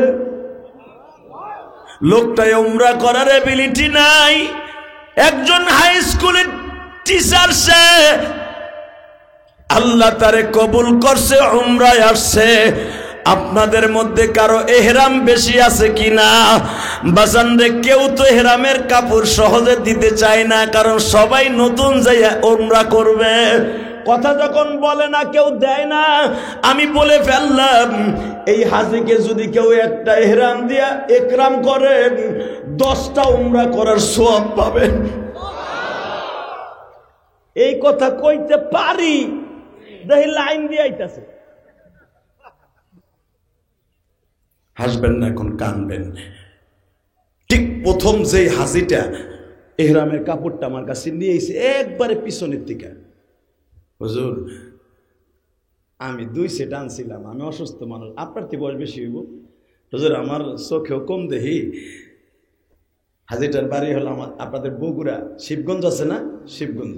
লোকটাই উমরা করার এবিলিটি নাই, একজন হাই স্কুলের টিচার, সে আল্লাহ তারে কবুল করছে, উমরায় আসছে। আপনাদের মধ্যে কারো এহরাম বেশি আছে কিনা? বাজান রে, কেউ তো এহরামের কাপড় সহজে দিতে চায় না, কারণ সবাই নতুন যাইয়া উমরা করবে। কথা যখন বলে না, কেউ দেয় না। আমি বলে ফেললাম, এই হাজিকে যদি কেউ একটা এহরাম দিয়া একরাম করে, 10টা উমরা করার সওয়াব পাবে। এই কথা কইতে পারি, দেখি লাইন দিয়ে আইতাছে। হাসবেন না, এখন কানবেন। ঠিক প্রথম যে হাজিটা এহরামের কাপড়টা আমার কাছে নিয়ে এসে একবারে পিছনের দিকে, হুজুর আমি 2 সেট আনছিলাম, আমি অসুস্থ মানুষ, আপনার থেকে বয়স বেশি হইব, হুজুর আমার চোখেও কম দেখি। হাজিটার বাড়ি হলো আমার আপনাদের বগুড়া, শিবগঞ্জ আছে না, শিবগঞ্জ।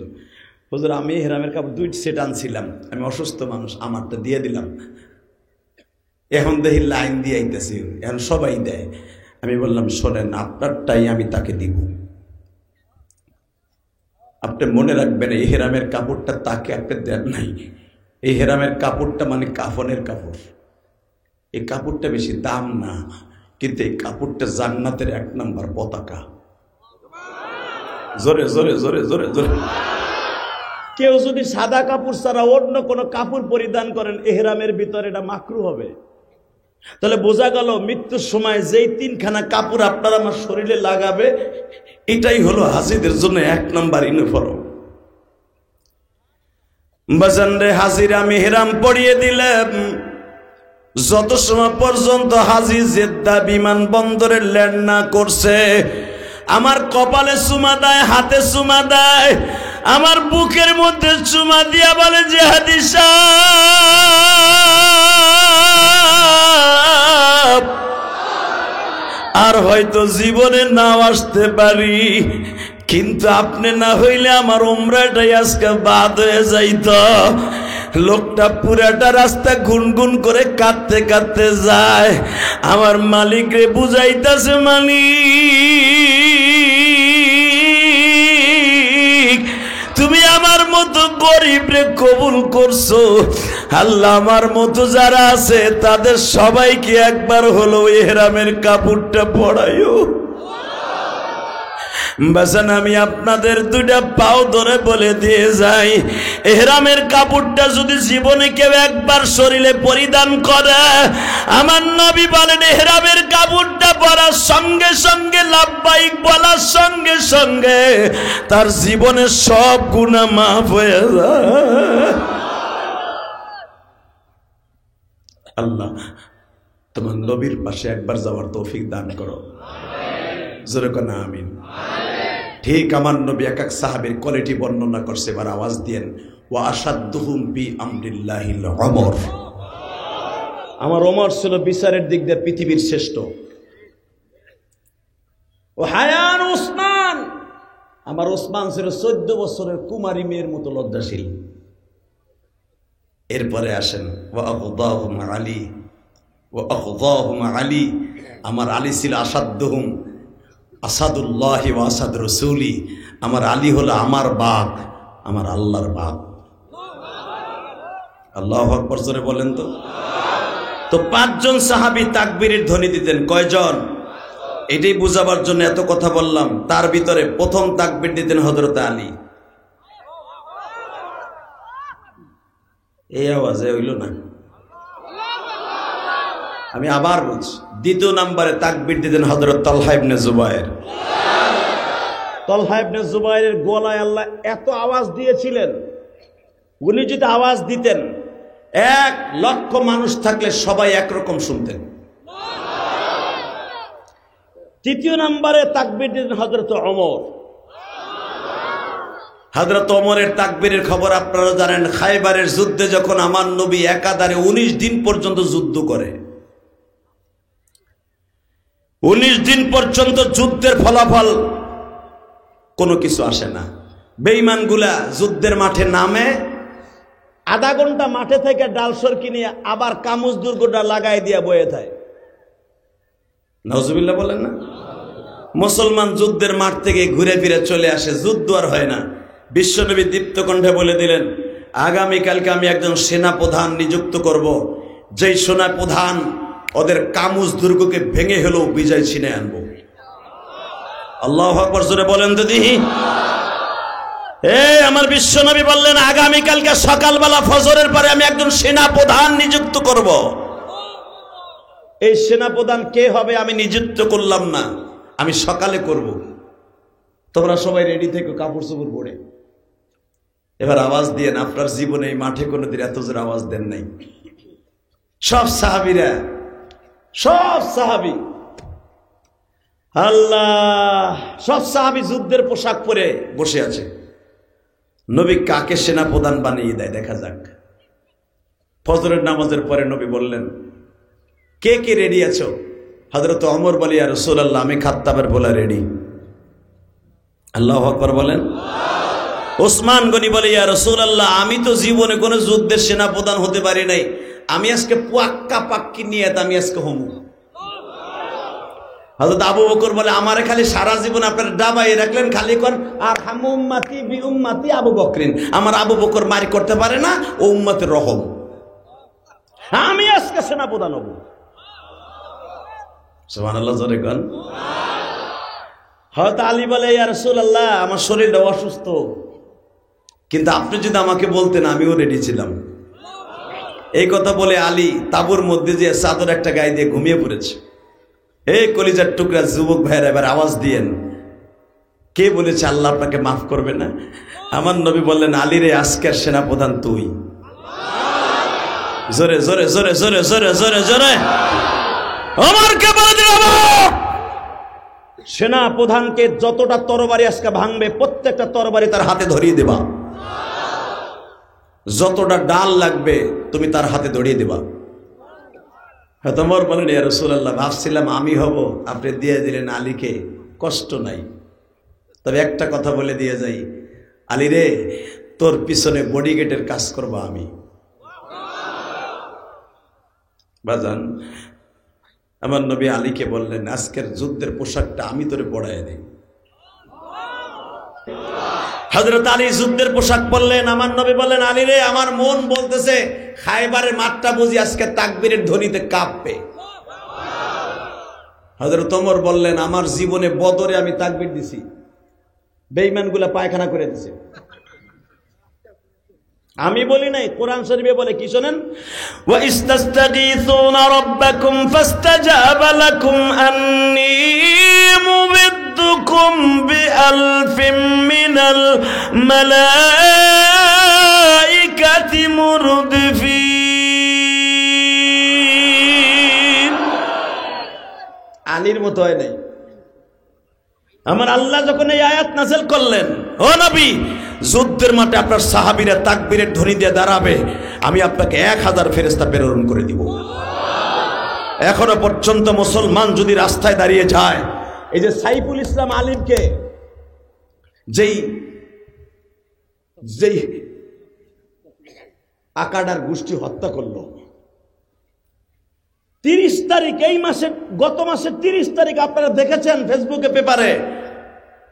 হুজুর আমি এহরামের কাপড় 2 সেট আনছিলাম, আমি অসুস্থ মানুষ, আমারটা দিয়ে দিলাম। এখন দেখি লাইন দিয়ে আইতেছি, এখন সবাই দেয়। আমি বললাম, শোনেন আপনারটাই আমি তাকে দিব। আপনি মনে রাখবেন, এই হেরামের কাপড়টা তাকে আপনি দেন নাই, এই হেরামের কাপড়টা মানে কাফনের কাপড়। এই কাপড়টা বেশি দাম না, কিন্তু এই কাপড়টা জান্নাতের 1 নম্বর পতাকা। জোরে জোরে জোরে জোরে জোরে। কেউ যদি সাদা কাপড় ছাড়া অন্য কোনো কাপড় পরিধান করেন এহরামের ভিতরে, এটা মাকরু হবে। তাহলে বোঝা গেল, মৃত্যুর সময় যেই 3খানা কাপড় আপনার আমার শরীরে লাগাবে, এটাই হলো হাজিদের জন্য 1 নম্বর ইউনিফর্ম। বাজান রে, হাজির আমি হেরাম পড়িয়ে দিলাম। যত সময় পর্যন্ত হাজি জেদ্দা বিমান বন্দরে ল্যান্ড না করছে, আমার কপালে চুমা দেয়, হাতে চুমা দেয়, আমার বুকের মধ্যে চুমা দিয়া বলে, জিহাদি সাহেব, আর হয়তো জীবনে নাও আসতে পারি, কিন্তু আপনি না হইলে আমার উমরাটাই আজকে বাদ হয়ে যাইত। লোকটা পুরাটা রাস্তা গুনগুন করে কাঁদতে কাঁদতে যায়, আমার মালিকরে বুঝাইতেছে, মালিক তুমি আমার মতো গরিবরে কবুল করছো, আল্লাহ আমার মতো যারা আছে তাদের সবাইকে একবার হলো এহরামের কাপড়টা পরাইও। বাজান আমি আপনাদের 2টা পাও ধরে বলে দিয়ে যাই, এহরামের কাপড়টা যদি জীবনে কেউ একবার শরীরে পরিধান করে, আমার নবী বলেন এহরামের কাপড়টা পরার সঙ্গে সঙ্গে, লাব্বাইক বলার সঙ্গে সঙ্গে তার জীবনের সব গুনাহ মাফ হয়ে যায়। আল্লাহ তোমার নবীর পাশে একবার যাওয়ার তৌফিক দান করো, জোরে কোন আমিন। ঠিক আমার নবী এক এক সাহাবীর কোয়ালিটি বর্ণনা করছে, এবার আওয়াজ দিয়েন, ওয়া আশাদ্দুহুম বি আমরিল্লাহিল ওমর। আমার ওমর ছিল বিচারের দিক দিয়ে পৃথিবীর শ্রেষ্ঠ। ও হায়ান উসমান, আমার ওসমান ছিল 14 বছরের কুমারী মেয়ের মতো লজ্জাশীল। এরপরে আসেন, ওয়া আখদাহুম আলী, ওয়া আখদাহুম আলী, আমার আলী ছিল আসাদ্দুহুম আসাদুল্লাহ ওয়া আসাদ রসুলি, আমার আলী হলো আমার বাপ, আমার আল্লাহর বাপ। আল্লাহু আকবার জোরে বলেন তো। তো 5 জন সাহাবী তাকবীরের ধ্বনি দিতেন, কয়জন? এটাই বুঝাবার জন্য এত কথা বললাম। তার ভিতরে প্রথম তাকবীর দিতেন হযরত আলী। এই আওয়াজে হইল না। আমি আবার বলছি, দ্বিতীয় নম্বরে তাকবীর দিতেন হযরত তালহা ইবনে জুবায়ের। তালহা ইবনে জুবায়েরের গলায় আল্লাহ এত আওয়াজ দিয়েছিলেন, উনি যদি আওয়াজ দিতেন 1,00,000 মানুষ থাকলে সবাই একরকম শুনতেন। তৃতীয় নম্বরে তাকবীর দিতেন হযরত ওমর। হযরত ওমরের তাকবীরের খবর আপনারা জানেন। খায়বারের যুদ্ধে যখন আমার নবী একাধারে 19 দিন পর্যন্ত যুদ্ধ করে, 19 দিন পর্যন্ত যুদ্ধের ফলাফল কোনো কিছু আসে না। বেঈমানগুলা যুদ্ধের মাঠে নামে, আধা ঘন্টা মাঠে থেকে ডালসর কিনে আবার কামুজ দুর্গটা লাগাই দিয়া বয়ে থাকে। নাউজুবিল্লাহ বলেন না। মুসলমান যুদ্ধের মাঠ থেকে ঘুরে ফিরে চলে আসে, যুদ্ধ আর হয় না। বিশ্বনবী দীপ্ত কণ্ঠে বলে দিলেন, আগামীকালকে আমি একজন সেনা প্রধান নিযুক্ত করব, যেই সেনা প্রধান ওদের কামুজ দুর্গকে ভেঙে হলেও বিজয় ছিনে আনবো। আল্লাহু আকবার জোরে বলেন তো দেখি। আমার বিশ্বনবী বললেন, আগামীকালকে সকালবেলা ফজরের পরে আমি একজন সেনা প্রধান নিযুক্ত করব। এই সেনা প্রধান কে হবে আমি নিযুক্ত করলাম না, আমি সকালে করব। তোমরা সবাই রেডি থেকে কাপড় চোপড় পরে এবার আওয়াজ দিয়ে। আপনার জীবনে এই মাঠে কোনোদিন এত জোরে আওয়াজ দেন নাই। সব সাহাবীরা, সব সাহাবী, আল্লাহ, সব সাহাবী যুদ্ধের পোশাক পরে বসে আছে। নবী কাকে সেনা প্রধান বানিয়ে দেয় দেখা যাক। ফজরের নামাজের পরে নবী বললেন, কে কে রেডি আছো? হযরত ওমর বলে, ইয়া রাসূলুল্লাহ, আমি খাত্তাবের বলা রেডি। আল্লাহু আকবার বলেন। ওসমান গনি বলে, ইয়া রাসূলুল্লাহ, আমি তো জীবনে কোনো যুদ্ধের সেনা প্রধান হতে পারি নাই, আমি আজকে পাক্কা পাক্কি নিয়ে আমি আজকে হমু। হযরত আবু বকর বলে, আমারে খালি সারা জীবন আপনারা ডাবাই রাখলেন, খালি কোন আর হাম উম্মতি বি উম্মতি আবু বকরিন, আমার আবু বকর মারি করতে পারে না, ও উম্মতের রহম, আমি আজকে সেনা প্রধান হব। সুবহানাল্লাহ জোরে কোন। হযরত আলী বলে, ইয়া রাসূলুল্লাহ, আমার শরীরটা অসুস্থ, কিন্তু আপনি যদি আমাকে বলতেন আমিও রেডি ছিলাম। এই কথা বলে আলী তাবুর মধ্যে যে চাদর একটা গায়ে দিয়ে ঘুমিয়ে পড়েছে। এই কলিজার টুকরা যুবক ভাইয়েরা এবার আওয়াজ দিয়েন, কে বলেছে আল্লাহ আপনাকে মাফ করবে না? আমার নবী বললেন, আলী রে, আজকের সেনা প্রধান তুই। জোরে জোরে জোরে জোরে জোরে জোরে জোরে ওমরকে বলে দিল, সেনা প্রধানকে যতটা তরবারি আজকে ভাঙবে প্রত্যেকটা তরবারি তার হাতে ধরিয়ে দেবা, যতটা ডাল লাগবে তুমি তার হাতে ধরিয়ে দেবা। ওমর বলেন, ইয়া রাসূলুল্লাহ, ভাবছিলাম আমি হব, আপনি দিয়ে দিলেন আলীকে, কষ্ট নাই। তবে একটা কথা বলে দিয়ে যাই, আলী রে, তোর পিছনে বডিগার্ডের কাজ করব আমি। বাজান, আমার নবী আলীকে বললেন, আজকের যুদ্ধের পোশাকটা আমি তোরে পড়ায় দেই। হযরত আলী যুদ্ধের পোশাক পরলেন। আমার নবী বললেন, আলী রে, আমার মন বলতেছে খায়বারের মাঠটা বুঝি আজকে তাকবীরের ধ্বনিতে কাঁপবে। হযরত ওমর বললেন, আমার জীবনে বদরে আমি তাকবীর দিছি, বেঈমানগুলা পায়খানা করে দিছে, আমি বলি নাই, কোরআন শরীফে বলে কি শোনেন, ওয়া ইস্তাস্তাগীসুনা রাব্বাকুম ফাস্তাজাবা লাকুম আন্নী মুমিদ্দুকুম বিআলফিম মিনাল মালাইকাতি মুরদিফিন। আলীর মতো হয় নাই। আমার আল্লাহ যখন এই আয়াত নাযিল করলেন, ও নবী, যুদ্ধের মাঠে আপনার সাহাবীরা তাকবীরের ধ্বনি দিয়ে দাঁড়াবে, আমি আপনাকে 1000 ফেরেশতা প্রেরণ করে দিব। এখনো পর্যন্ত মুসলমান যদি রাস্তায় দাঁড়িয়ে যায়, এই যে সাইফুল ইসলাম আলিমকে যেই আকাডার গোষ্ঠী হত্যা করলো, 30 তারিখ, এই মাসের গত মাসের 30 তারিখ আপনারা দেখেছেন ফেসবুকে, পেপারে,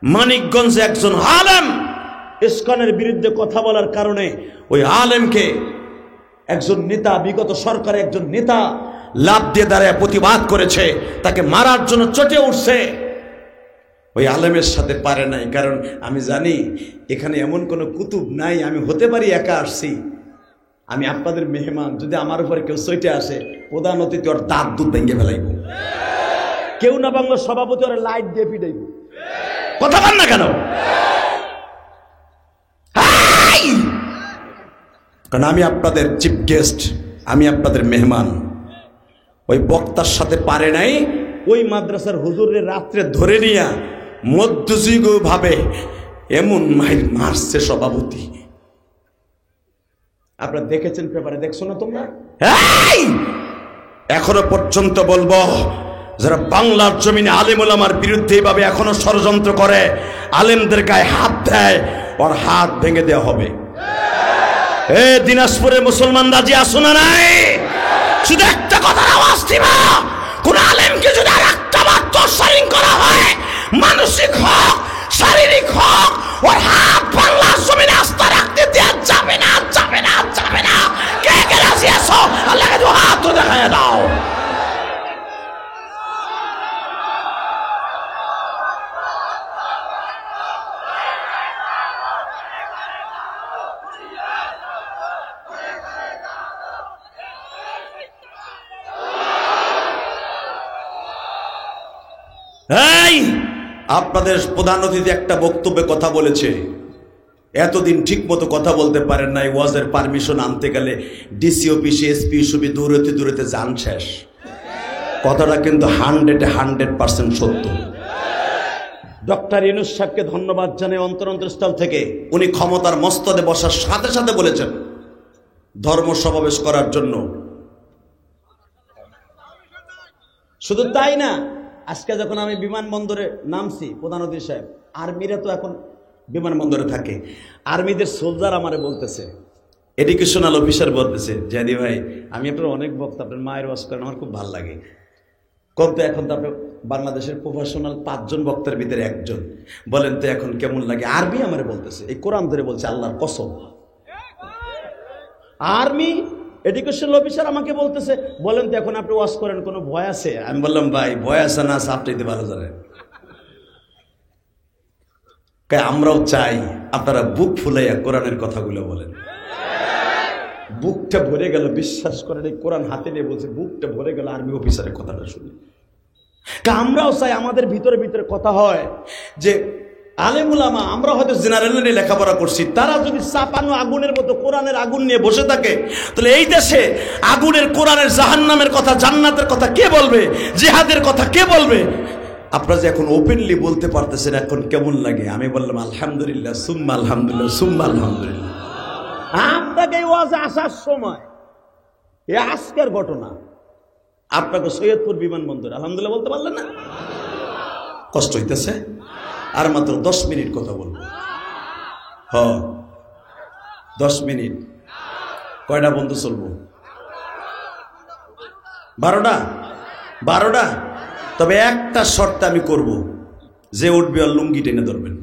মানিকগঞ্জে একজন আলেম ইসকনের বিরুদ্ধে কথা বলার কারণে ওই আলেমকে একজন নেতা, বিগত সরকারের একজন নেতা লাফ দিয়ে দাঁড়ায় প্রতিবাদ করেছে, তাকে মারার জন্য চটে উঠছে। ওই আলেমের সাথে পারে নাই, কারণ আমি জানি এখানে এমন কোনো কুতুব নাই, আমি হতে পারি একা আসছি, আমি আপনাদের মেহমান, যদি আমার উপরে কেউ সইটে আসে প্রধান অতিথি ওর দাঁত দুধ ভেঙে ফেলাইব, কেউ না বাংলা সভাপতি ওরা লাইট দিয়ে পিটাইব। কথা বল না কেন? কারণ আমি আপনাদের চিফ গেস্ট, আমি আপনাদের মেহমান। ওই বক্তার সাথে পারে নাই ওই মাদ্রাসার হুজুরের রাত্রে ধরে নিয়া মধ্যযুগ ভাবে এমন মাইল মারছে সভাপতি। আপনারা দেখেছেন পেপারে, দেখছো না তোমরা? এখনো পর্যন্ত বলবো, যারা বাংলার জমিনে আলেম ওলামার বিরুদ্ধে এইভাবে এখনো ষড়যন্ত্র করে, আলেমদের গায়ে হাত দেয়, ওর হাত ভেঙে দেওয়া হবে। দিনাজপুরের মুসলমান রাজি আসো না নাই? শুধু একটা কথার আওয়াজ দিবা, কোন আলেমকে যদি একটা বার তরসারিং করা হয়, মানসিক হোক শারীরিক হোক, ওর হাত বাংলার জমিনে আস্থা রাখতে দেওয়া যাবে না, যাবে না, যাবে না। কে কে রাজি আসো? আল্লাহকে তো হাত তো দেখায় দাও। আপনাদের প্রধান অতিথি একটা বক্তব্যে কথা বলেছে, এতদিন ঠিক মতো কথা বলতে পারেন নাই, ওয়াজের পারমিশন আনতে গেলে ডিসি অফিসে এসপি অফিসে দৌড়তে দৌড়তে যান শেষ। কথাটা কিন্তু 100% সত্য। ডক্টর ইউনূস সাহেবকে ধন্যবাদ জানাই অন্তরস্থল থেকে। উনি ক্ষমতার মস্তদে বসার সাথে সাথে বলেছেন ধর্ম সমাবেশ করার জন্য। শুধু তাই না, আজকে যখন আমি বিমানবন্দরে নামছি, প্রধান অতিথি সাহেব, আর্মিরা তো এখন বিমানবন্দরে থাকে, আর্মিদের সোলজার আমারে বলতেছে, এডুকেশনাল অফিসার বলতেছে, জাদি ভাই আমি আপনার অনেক বক্তা, আপনার মায়ের ওয়াজ করেন, আমার খুব ভালো লাগে। কম তো এখন তো আপনি বাংলাদেশের প্রফেশনাল 5 জন বক্তার ভিতরে একজন, বলেন তো এখন কেমন লাগে? আর্মি আমারে বলতেছে, এই কোরআন ধরে বলছে, আল্লাহর কসম। আর্মি এডুকেশনাল অফিসার আমাকে বলতেছে, বলেন তো এখন আপনি ওয়াজ করেন, কোনো ভয় আছে? আমি বললাম ভাই ভয় আছে না, আপনি ভালো জানেন। আমরাও চাই আপনারা বুক ফুলাইয়া কোরআনের কথাগুলো বলেন। বুকটা ভরে গেল, বিশ্বাস করেন, এই কোরআন হাতে নিয়ে বলছে, বুকটা ভরে গেল আর্মি অফিসারের কথাটা শুনে। আমরাও চাই আমাদের ভিতরে ভিতরে কথা হয় যে আলেম উলামা, আমরা হয়তো জেনারেল নিয়ে লেখাপড়া করছি, তারা যদি চাপানো আগুনের মতো কোরআনের আগুন নিয়ে বসে থাকে, তাহলে এই দেশে আগুনের, কোরআনের, জাহান্নামের কথা, জান্নাতের কথা কে বলবে? জিহাদের কথা কে বলবে? আপনারা যে এখন ওপেনলি বলতে পারতেছেন, এখন কেমন লাগে? আমি বললাম আলহামদুলিল্লাহ, সুম্মা আলহামদুলিল্লাহ, সুম্মা আলহামদুলিল্লাহ। আপনাকে ওয়াজে আসার সময় এই আজকের ঘটনা, আপনাকে সৈয়দপুর বিমানবন্দর আলহামদুলিল্লাহ বলতে পারলেন না? কষ্ট হইতেছে? আর মাত্র 10 মিনিট কথা বলবো। 10 মিনিট। কয়টা বন্ধু চলবো? 12টা। তবে একটা শর্ত আমি করব, যে উঠবে আর লুঙ্গি টেনে ধরবেন,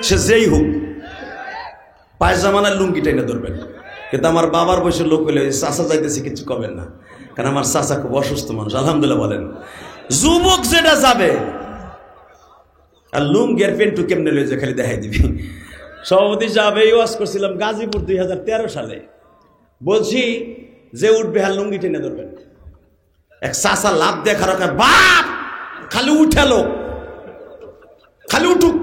সে যেই হোক, পায়জামানার লুঙ্গি টেনে ধরবেন। কিন্তু আমার বাবার বয়সের লোক হলে চাচা যাইতেছে কিছু কবেন না, কারণ আমার চাচা খুব অসুস্থ মানুষ, আলহামদুলিল্লাহ বলেন। যুবক যেটা যাবে, আর লুঙ্গের পেন্টু কেমনে লয়ে যে খালি দেখাই দিবি। সভাপতি সাহেব এই ওয়াজ করছিলাম গাজীপুর 2013 সালে, বলছি যে উঠবে আর লুঙ্গি টেনে ধরবেন। এক চাচা লাভ দেখার বাপ খালি উঠালো, খালি উঠুক।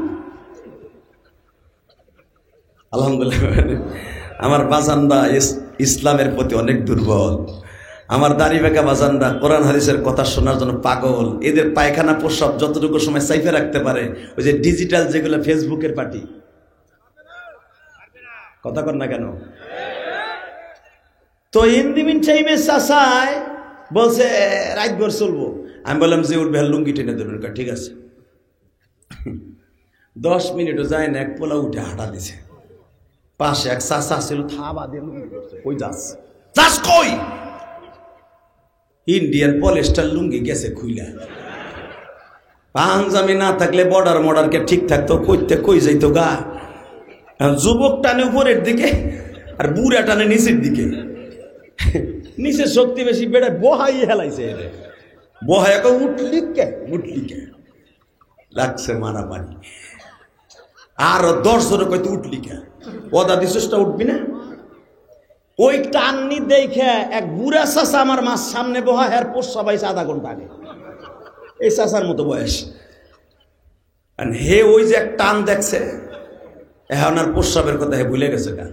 আলহামদুলিল্লাহ আমার বাজানরা ইসলামের প্রতি অনেক দুর্বল, আমার দাড়ি বেঁকা বাজানরা কোরআন হাদিসের কথা শোনার জন্য পাগল। এদের পায়খানা প্রস্রাব যতটুকু সময় সাইফে রাখতে পারে, ওই যে ডিজিটাল যেগুলো ফেসবুকের পার্টি, কথা কর না কেন? তো ইন্দিমিন টাইমে চাচায় বলছে রাত ভর চলবো। আমি বললাম যে উঠবে লুঙ্গি টেনে দেবেন। ঠিক আছে। 10 মিনিটও যায় না, এক পোলা উঠে হাঁটা দিছে। পাশে এক চাচা ছিল, থাবা দিয়ে কই যাস কই? ইন্ডিয়ান পলিস্টার লুঙ্গি গেছে খুইলা। পাঞ্জাবি না থাকলে বর্ডার মর্ডারকে ঠিক থাকতো, কইতে কই যাইতো গা। যুবক টানে উপরের দিকে আর বুড়া টানে নিচের দিকে। নিচের শক্তি বেশি বেড়ে বহাই হেলাইছে, এদের বহাই উঠলি কে লাগছে মারা পানি। আর 10 জনে কইতে উঠলি কে? ওদা দিশটা উঠবি না? ওই টাননি দেখে এক বুড়া চাচা আমার মাছ সামনে বহা হের পোষা পাইছে আধা ঘন্টা আগে, এই চাচার মতো বয়স। হে ওই যে এক টান দেখছে, এখন আর প্রস্রাবের কথা হে ভুলে গেছে গা।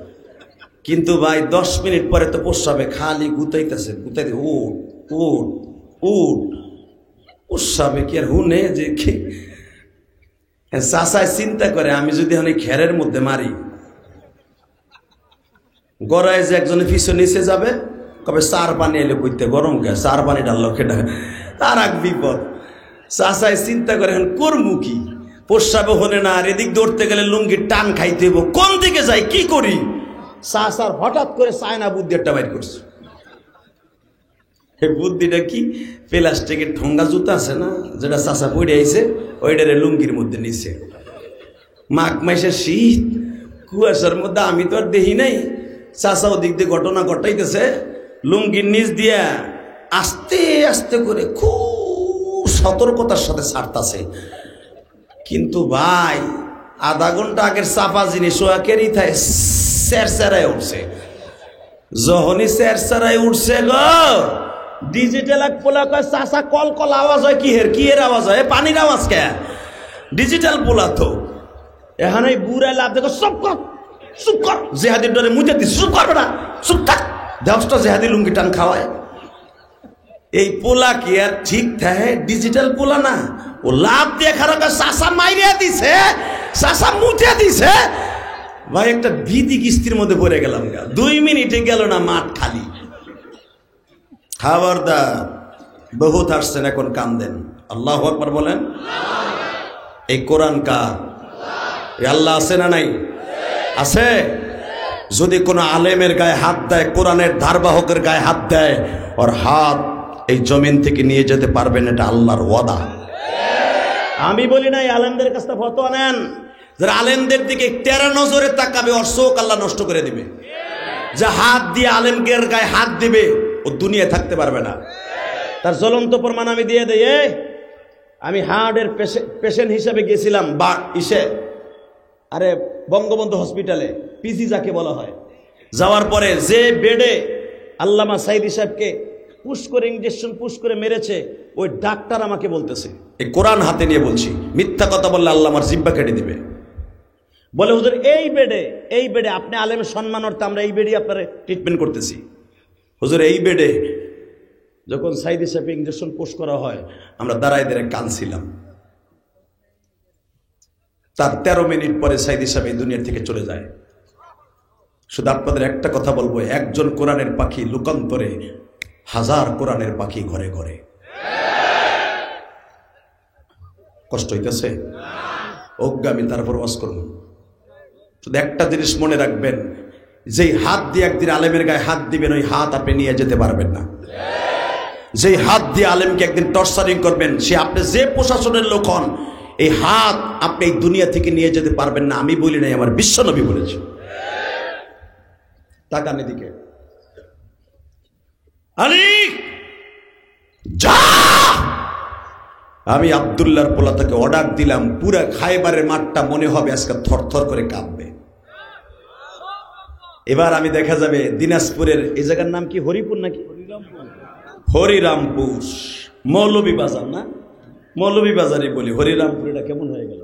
কিন্তু ভাই 10 মিনিট পরে তো প্রস্রাবে খালি গুতাইতেছে, গুতাইতে উঠ উঠ উঠ, প্রস্রাবে কি আর হুনে যে কি। চাচায় চিন্তা করে আমি যদি এখন ঘেরের মধ্যে মারি, গড়ায় যে একজনের পিছনে নিচে যাবে, কবে 4 পানি এলে বইতে গরম গে 4 পানি ডাললো খেটা, তার এক বিপদ। চাচায় চিন্তা করে এখন করবো কি, প্রস্রাবে হলে না, আর এদিক দৌড়তে গেলে লুঙ্গির টান খাইতে হইব, কোন দিকে যাই কি করি। চাচার হঠাৎ করে চায়না বুদ্ধি একটা বাইর করছে। এই বুদ্ধিটা কি, প্লাস্টিকের ঠোঙ্গা জুতা আছে না, যেটা চাচা পড়ে আইছে, ওইটারে লুঙ্গির মধ্যে নিছে। মাঘ মাসের শীত, কুয়াশার মধ্যে আমি তো আর দেখি নাই, চাচা ওদিক দিয়ে ঘটনা ঘটাইতেছে, লুঙ্গির নিচ দিয়া আস্তে আস্তে করে খুব সতর্কতার সাথে ছাড়তাছে। কিন্তু ভাই আধা ঘন্টা আগের চাপা জিনিস ওয়াকেরই থাকে স্যারস্যারায় উঠছে। যখনই স্যারস্যারায় উঠছে গো, ডিজিটাল এক পোলা কয় চাচা কল কল আওয়াজ হয়, কি এর আওয়াজ হয়, পানির আওয়াজ কে, ডিজিটাল পোলা তো। এখানে বুড়াই লাভ দেখো, চুপ কর চুপ কর, জেহাদির ডরে মুতে দিস, চুপ করবে না, চুপ থাক, দেহটা জেহাদি লুঙ্গি টান খাওয়ায়। এই পোলা কি আর ঠিক থাকে, ডিজিটাল পোলা না, ও লাভ দিয়ে খারাপ চাষা মাইরিয়া দিছে, চাষা মুঠে দিছে। ভাই একটা ভীতি কিস্তির মধ্যে পড়ে গেলাম, 2 মিনিটে গেল না মাঠ খালি। খবরদার, বহুত আসছেন এখন কান্দেন, আল্লাহু আকবার বলেন। এই কোরআন কার? আল্লাহ আছে না নাই? আছে। যদি কোনো আলেমের গায়ে হাত দেয়, কোরআনের ধারবাহকের গায়ে হাত দেয়, ওর হাত এই জমিন থেকে নিয়ে যেতে পারবেন, এটা আল্লাহর ওয়াদা। আমি বলি নাই, আলেমদের কাছ থেকে ফতোয়া নেন। যারা আলেমদের দিকে তেরা নজরে তাকাবে, ওর চোখ আল্লাহ নষ্ট করে দিবে। যে হাত দিয়ে আলেমদের গায়ে হাত দিবে, ও দুনিয়ায় থাকতে পারবে না। তার জ্বলন্ত প্রমাণ আমি দিয়ে দেই। আমি হার্টের পেশেন্ট হিসেবে গেছিলাম আরে বঙ্গবন্ধু হসপিটালে, পিজি যাকে বলা হয়। যাওয়ার পরে যে বেডে আল্লামা সাইদি সাহেবকে পুশ করে ইঞ্জেকশন পুশ করে মেরেছে, ওই ডাক্তার আমাকে বলতেছে, এই কোরআন হাতে নিয়ে বলছি, মিথ্যা কথা বললে আল্লাহ আমার জিহ্বা কেটে দিবে। বলে হুজুর এই বেডে আপনি আলেমের সম্মান অর্থে আমরা এই বেডে আপনার ট্রিটমেন্ট করতেছি। হুজুর এই বেডে যখন সাইদি সাহেব ইঞ্জেকশন পুশ করা হয়, আমরা দাঁড়ায় দাঁড়ায় কাঁদছিলাম। তার 13 মিনিট পরে সাইদি সাহেব এই দুনিয়া থেকে চলে যায়। শুধু আপনাদের একটা কথা বলবো, একজন কোরআনের পাখি লোকান্তরে 1000 কোরআনের পাখি ঘরে ঘরে। কষ্ট হইতেছে অজ্ঞামী, তারপর ওয়াজ করব। শুধু একটা জিনিস মনে রাখবেন, যেই হাত দিয়ে একদিন আলেমের গায়ে হাত দিবেন, ওই হাত আপনি নিয়ে যেতে পারবেন না। যেই হাত দিয়ে আলেমকে একদিন টর্চারিং করবেন, সে আপনি যে প্রশাসনের লোক হন, এই হাত আপনি এই দুনিয়া থেকে নিয়ে যেতে পারবেন না। আমি বলি নাই, আমার বিশ্বনবী বলেছে। তাকান এদিকে, আলী যা। আমি আব্দুল্লাহর পোলা থেকে অর্ডার দিলাম, পুরা খায়বারের মাঠটা মনে হবে আজকে থরথর করে কাঁপবে। এবার আমি দেখা যাবে দিনাজপুরের এই জায়গার নাম কি, হরিপুর নাকি হরিরামপুর, মৌলভী বাজার না, মৌলভী বাজারে বলি, হরিরামপুর এটা কেমন হয়ে গেল।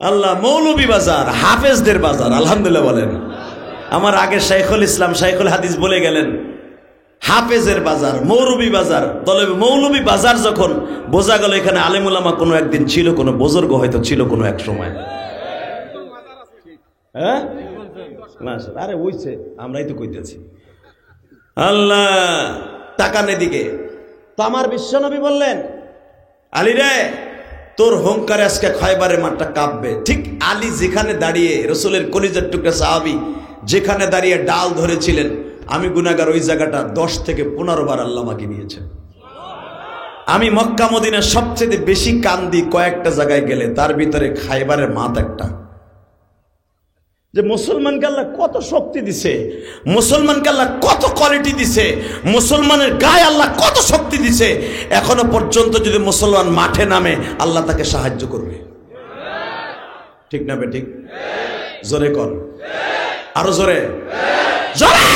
আল্লাহ, মৌলভী বাজার হাফেজদের বাজার, আলহামদুলিল্লাহ বলেন। আমার আগে শাইখুল ইসলাম শাইখুল হাদিস বলে গেলেন, হাফেজের বাজার, মৌলভী বাজার। তবে মৌলভী বাজার যখন বোঝা গেল, এখানে আলেম উলামা কোনো একদিন ছিল, কোনো বুজুর্গ হয়তো ছিল কোনো এক সময়। হ্যাঁ, আরে ওইছে, আমরাই তো কইতেছি। আল্লাহ, তাকান এদিকে। তো আমার বিশ্বনবী বললেন, আলী রে, তোর হুঙ্কারে আজকে খায়বারের মাঠটা কাঁপবে। ঠিক আলী যেখানে দাঁড়িয়ে, রসুলের কলিজার টুকরা সাহাবী যেখানে দাঁড়িয়ে ডাল ধরেছিলেন, আমি গুনাহগার, ওই জায়গাটা 10 থেকে 15 বার আল্লাহ আমাকে নিয়েছেন। আমি মক্কা মদিনার সবচেয়ে বেশি কান্দি কয়েকটা জায়গায় গেলে, তার ভিতরে খায়বারের মাঠ একটা। যে মুসলমানকে আল্লাহ কত শক্তি দিছে, মুসলমানকে আল্লাহ কত কোয়ালিটি দিছে, মুসলমানের গায়ে আল্লাহ কত শক্তি দিছে। এখনো পর্যন্ত যদি মুসলমান মাঠে নামে, আল্লাহ তাকে সাহায্য করবে। ঠিক না বেঠিক? জোরে কর, আরো জোরে। জোরে।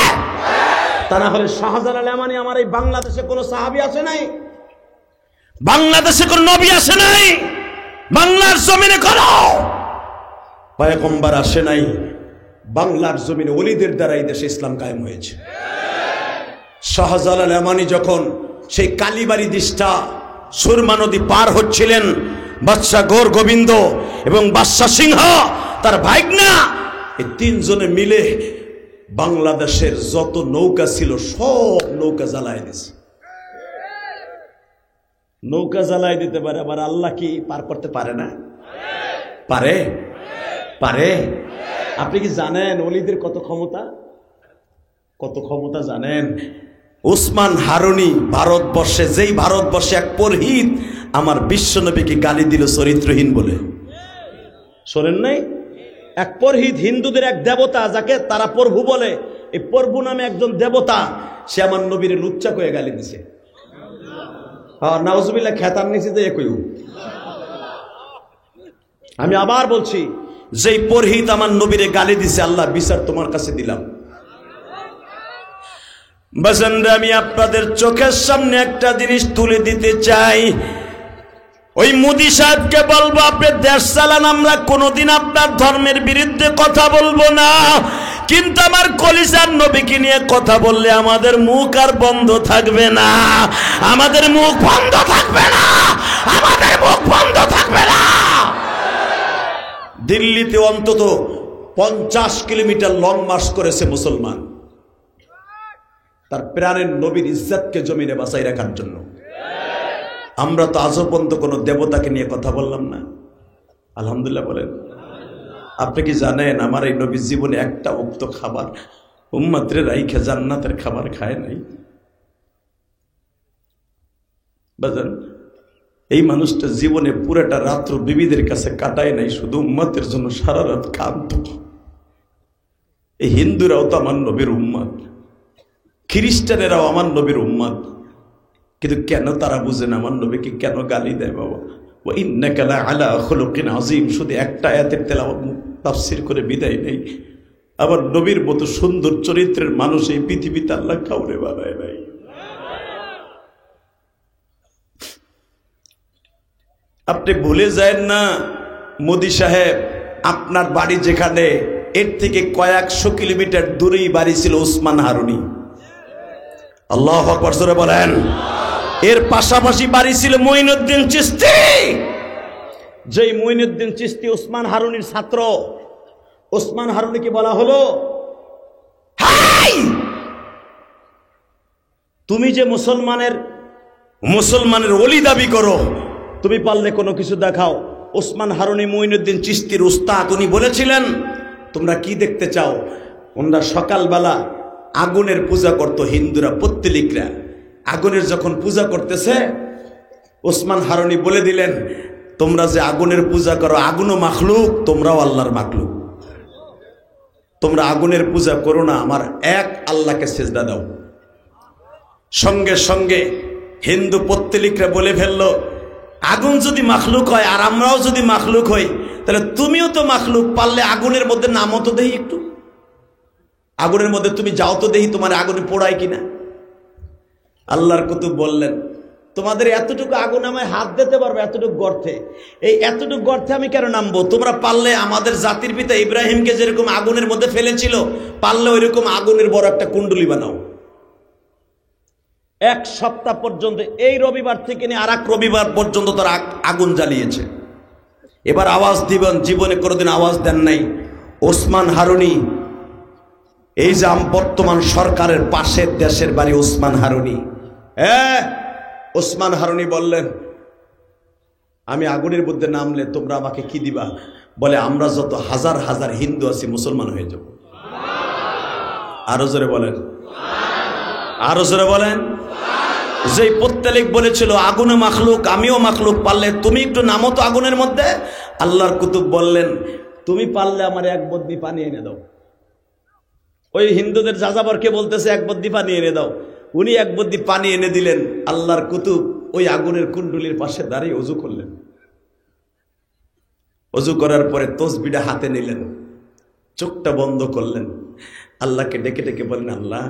তা না হলে শাহজালাল ইয়ামানি আমার এই বাংলাদেশে কোনো সাহাবী আছে নাই, বাংলাদেশে কোন নবী আসে নাই, বাংলার জমিনে কোন পয়গম্বর আসে নাই, বাংলার জমিনে ওলিদের দ্বারা এই দেশে ইসলাম কায়েম হয়েছে। শাহজালাল ইয়ামানি যখন সেই কালীবাড়ি দিশটা সুরমা নদী পার হচ্ছিলেন, বাদশাহ গৌর গোবিন্দ এবং বাদশাহ সিংহ তার ভাইগনা এই তিনজনে মিলে বাংলাদেশের যত নৌকা ছিল সব নৌকা জ্বালায় দিয়েছে। নৌকা জ্বালায় দিতে পারে, আবার আল্লাহ কি পার করতে পারে না? পারে, পারে। আপনি কি জানেন ওলিদের কত ক্ষমতা? কত ক্ষমতা জানেন? উসমান হারুনি ভারতবর্ষে, যেই ভারতবর্ষে এক পুরোহিত আমার বিশ্বনবীকে গালি দিল চরিত্রহীন বলে, শোনেন নাই? এক পুরোহিত, হিন্দুদের এক দেবতা যাকে তারা প্রভু বলে, এই প্রভু নামে একজন দেবতা, সে আমার নবীর লুচ্চা কয়ে গালি দিছে। নাউজুবিল্লাহ, খেতার নিচে যে একই। আমি আবার বলছি, যেই পুরোহিত আমার নবীরে গালি দিছে, আল্লাহ বিচার তোমার কাছে দিলাম। বাজানরা, আমি আপনাদের চোখের সামনে একটা জিনিস তুলে দিতে চাই। ওই মোদি সাহেবকে বলবো, আপনি দেশ চালান, আমরা কোনোদিন আপনার ধর্মের বিরুদ্ধে কথা বলবো না, কিন্তু আমার কলিজার নবীকে নিয়ে কথা বললে আমাদের মুখ আর বন্ধ থাকবে না, আমাদের মুখ বন্ধ থাকবে না, আমাদের মুখ বন্ধ থাকবে না। দিল্লিতে অন্তত 50 কিলোমিটার লং মার্চ করেছে মুসলমান, তার প্রাণের নবীর ইজ্জতকে জমিনে বাঁচাই রাখার জন্য। আমরা তো আজও পর্যন্ত কোনো দেবতাকে নিয়ে কথা বললাম না, আলহামদুলিল্লাহ বলেন। আপনি কি জানেন আমার এই নবী জীবনে একটা উক্ত খাবার উম্মতরে রাইখে জান্নাতের খাবার খায় নাই? বাজান, এই মানুষটা জীবনে পুরোটা রাত্র বিবিদের কাছে কাটায় নাই, শুধু উম্মতের জন্য সারা রাত কাঁদত। এই হিন্দুরাও তো আমার নবীর উম্মত, খ্রিস্টানেরাও আমার নবীর উম্মত, কিন্তু কেন তারা বুঝে না আমার নবীকে কেন গালি দেয়? বাবা, ওয়া ইন্নাকা লাআলা খুলুকিন আযীম, শুধু একটা আয়াতের তেলাওয়াত তাফসীর করে বিদায় নেই। আবার নবীর মতো সুন্দর চরিত্রের মানুষ এই পৃথিবীতে আল্লাহ কাউরে বানায় নাই। আপনি ভুলে যায় না, মোদি সাহেব আপনার বাড়ি যেখানে, এর থেকে কয়েকশো কিলোমিটার দূরেই বাড়ি ছিল উসমান হারুনি। আল্লাহু আকবার জোরে বলেন। এর পাশাপাশি বাড়ি ছিল মঈনুদ্দিন চিশতি, যেই মঈনুদ্দিন চিশতি উসমান হারুনির ছাত্র। উসমান হারুনিকে বলা হলো, হাই, তুমি যে মুসলমানের ওলি দাবি করো, তুমি পারলে কোনো কিছু দেখাও। উসমান হারুনি মঈনুদ্দিন চিশতির উস্তাদ, উনি বলেছিলেন, তোমরা কি দেখতে চাও? ওনারা সকালবেলা আগুনের পূজা করত, হিন্দুরা পত্তলিকরা আগুনের যখন পূজা করতেছে, ওসমান হারুনি বলে দিলেন, তোমরা যে আগুনের পূজা করো, আগুনও মাখলুক, তোমরাও আল্লাহর মাখলুক, তোমরা আগুনের পূজা করো না, আমার এক আল্লাহকে সেজদা দাও। সঙ্গে সঙ্গে হিন্দু পত্তলিকরা বলে ফেললো, আগুন যদি মাখলুক হয় আর আমরাও যদি মাখলুক হই, তাহলে তুমিও তো মাখলুক, পারলে আগুনের মধ্যে নামো তো দেই, একটু আগুনের মধ্যে তুমি যাও তো দেখি তোমার আগুনে পোড়ায় কিনা। আল্লাহর কুতুব বললেন, তোমাদের এতটুকু আগুন আমায় হাত দিতে পারবে, এতটুকু গর্তে, এই এতটুকু গর্তে আমি কেন নামবো? তোমরা পারলে আমাদের জাতির পিতা ইব্রাহিমকে যেরকম আগুনের মধ্যে ফেলেছিল, পারলে ওইরকম আগুনের বড় একটা কুণ্ডলী বানাও। এক সপ্তাহ পর্যন্ত, এই রবিবার থেকে নিয়ে আর এক রবিবার পর্যন্ত তারা আগুন জ্বালিয়েছে। এবার আওয়াজ দিবেন, জীবনে কোনোদিন আওয়াজ দেন নাই। ওসমান হারুনি, এই যে বর্তমান সরকারের পাশের দেশের বাড়ি ওসমান হারুনি, ওসমান হারুনি বললেন, আমি আগুনের মধ্যে নামলে তোমরা আমাকে কি দিবা? বলে, আমরা যত হাজার হাজার হিন্দু আছি মুসলমান হয়ে যাব। আরো জোরে বলেন, আরো জোরে বলেন। যেই পত্তলিক বলেছিল আগুনে মাখলুক, আমিও মাখলুক, পারলে তুমি একটু নামো তো আগুনের মধ্যে। আল্লাহর কুতুব বললেন, তুমি পারলে আমার এক বদ্দি পানি এনে দাও। ওই হিন্দুদের যাযাবরকে বলতেছে, এক বদ্দি পানি এনে দাও। উনি এক বদ্দি পানি এনে দিলেন। আল্লাহর কুতুব ওই আগুনের কুণ্ডুলির পাশে দাঁড়িয়ে ওযু করলেন। ওযু করার পরে তসবিহটা হাতে নিলেন, চোখটা বন্ধ করলেন, আল্লাহকে ডেকে ডেকে বলেন, আল্লাহ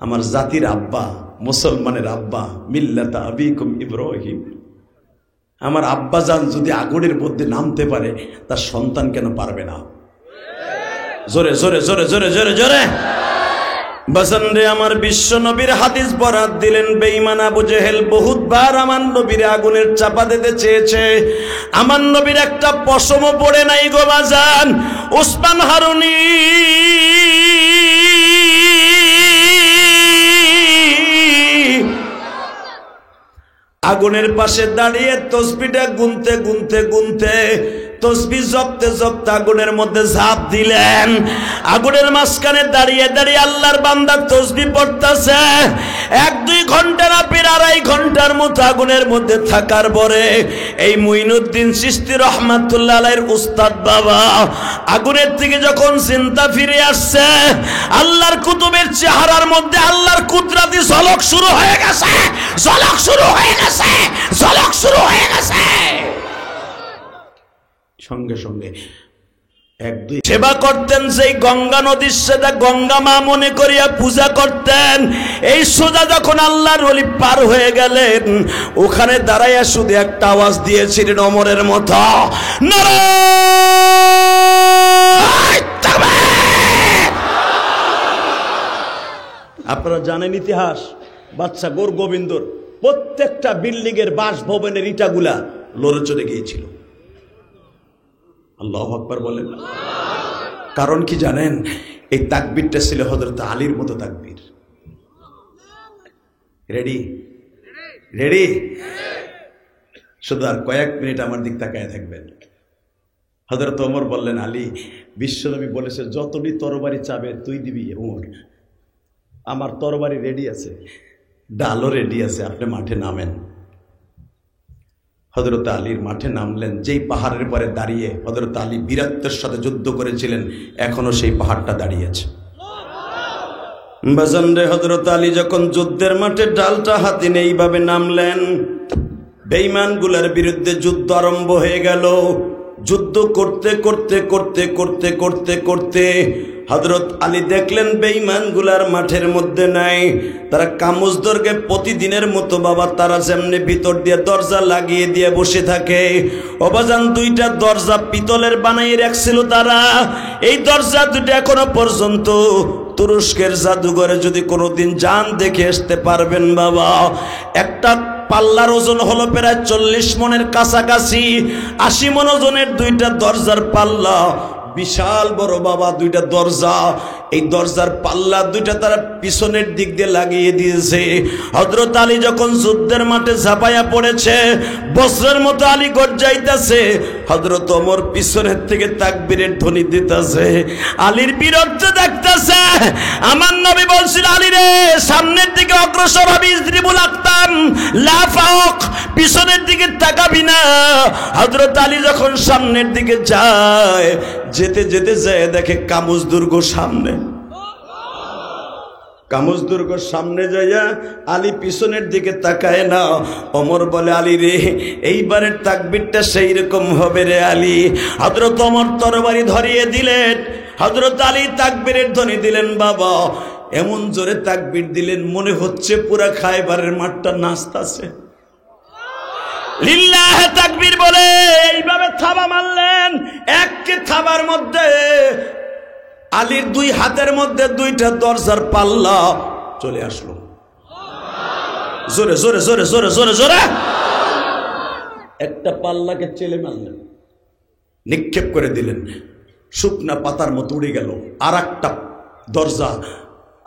আমার জাতির আব্বা, মুসলমানের আব্বা, মিল্লাতা আবিকুম ইব্রাহিম, আমার আব্বা জান যদি আগুনের মধ্যে নামতে পারে, তার সন্তান কেন পারবে না? জোরে জোরে জোরে জোরে জোরে জোরে বাজান রে। আমার বিশ্ব নবীর হাদিস বরাত দিলেন, বেঈমান আবু জেহেল বহুতবার আমার নবীর আগুনের চাপা দিতে চেয়েছে, আমার নবীর একটা পশমও পড়ে নাই গো বাজান। উসমান হারুনি আগুনের পাশে দাঁড়িয়ে তসবিটা গুনতে গুনতে গুনতে, তসবি জপতে জপতে আগুনের মধ্যে ঝাঁপ দিলেন। আগুনের মাঝখানে দাঁড়িয়ে দাঁড়িয়ে আল্লাহর বান্দা তসবি পড়তেছে। 1-2 ঘন্টা না, 2.5 ঘন্টার মতো আগুনের মধ্যে থাকার পরে এই মুইনুদ্দিন চিশতি রহমাতুল্লাহ আলাইহির উস্তাদ বাবা আগুনের থেকে যখন চিন্তা ফিরে আসছে, আল্লাহর কুতুবের চেহারার মধ্যে আল্লাহর কুদরতি ঝলক শুরু হয়ে গেছে, ঝলক শুরু হয়ে গেছে, ঝলক শুরু হয়ে গেছে। সঙ্গে সঙ্গে 1-2 সেবা করতেন, সেই গঙ্গা নদীর সেটা গঙ্গা মা মনে করিয়া পূজা করতেন। এই সোজা যখন আল্লাহর ওলি পার হয়ে গেলেন, ওখানে দাঁড়াইয়া শুধু একটা আওয়াজ দিয়েছিলেন ওমরের মতো, নারায়ে তাকবীর। আপনারা জানেন ইতিহাস, বাদশা গোর গোবিন্দর প্রত্যেকটা বিল্ডিং এর বাসভবনের ইটাগুলা লড়ে চলে গিয়েছিল। আল্লাহু আকবার বলেন। কারণ কি জানেন? এই তাকবীরটা ছিল হযরত আলীর মতো তাকবীর। Ready ready? শুধু আর কয়েক মিনিট আমার দিক তাকায় থাকবেন। হযরত ওমর বললেন, আলী, বিশ্বনবী বলেছে যতটি তরবারি চাবে তুই দিবি। ওমর, আমার তরবারি রেডি আছে, ডালও রেডি আছে, আপনি মাঠে নামেন। হযরত আলীর মাঠে নামলেন। যেই পাহাড়ের পরে দাঁড়িয়ে হযরত আলী বীরত্বের সাথে যুদ্ধ করেছিলেন, এখনো সেই পাহাড়টা দাঁড়িয়ে আছে। বাজান রে, হযরত আলী যখন যুদ্ধের মাঠে ডালটা হাতে নিয়ে এইভাবে নামলেন, বেঈমানগুলোর বিরুদ্ধে যুদ্ধ আরম্ভ হয়ে গেল। যুদ্ধ করতে করতে করতে করতে করতে করতে হযরত আলী দেখলেন বেঈমানগুলার মাঠের মধ্যে নাই। তারা কামুজদরকে প্রতিদিনের মতো বাবা তারা যেমনি ভিতর দিয়ে দরজা লাগিয়ে দিয়ে বসে থাকে। অবাজান 2টা দরজা পিতলের বানাই রাখছিল তারা। এই দরজা 2টা এখনো পর্যন্ত তুরস্কের জাদুঘরে যদি কোনোদিন যান দেখে আসতে পারবেন বাবা। একটা পাল্লার ওজন হলো প্রায় 40 মনের কাছাকাছি। 80 মন ওজনের 2টা দরজার পাল্লা, বিশাল বড় বাবা 2টা দরজা। এই দরজার পাল্লা 2টা তারা পিছনের দিক দিয়ে লাগিয়ে দিয়েছে। হযরত আলী যখন যুদ্ধের মাঠে ঝাঁপাইয়া পড়েছে, বজ্রের মতো আলী গর্জাইতেছে, হযরত ওমর পিছনের থেকে তাকবীরের ধ্বনি দিতেছে, আলীর বীরত্ব দেখতেছে। আমার নবী বলছিল, আলী রে, সামনের দিকে অগ্রসর হবি, ইজরিবুল আকতাম লা ফাওক, পিছনের দিকে তাকাবি না। হযরত আলী যখন সামনের দিকে যায়, যেতে যেতে যায় দেখে কামুজ দুর্গ সামনে। কামুজ দুর্গ সামনে যাইয়া আলী পিছনের দিকে তাকায় না। ওমর বলে, আলী রে, এইবারের তাকবীরটা সেই রকম হবে রে আলী। হযরত ওমর তরবারি ধরিয়ে দিলেন, হযরত আলী তাকবীরের ধ্বনি দিলেন বাবা। এমন জোরে তাকবীর দিলেন মনে হচ্ছে পুরা খায়বারের মাঠটা নাচতাছে। লিল্লাহ তাকবীর বলে এইভাবে থাবা মারলেন। এককে থাবার মধ্যে আলীর 2 হাতের মধ্যে 2টা দরজার পাল্লা চলে আসলো। জোরে জোরে জোরে জোরে জোরে জোরে একটা পাল্লাকে চেলে মারলেন, নিক্ষেপ করে দিলেন, শুকনা পাতার মতো উড়ে গেল। আর একটা দরজা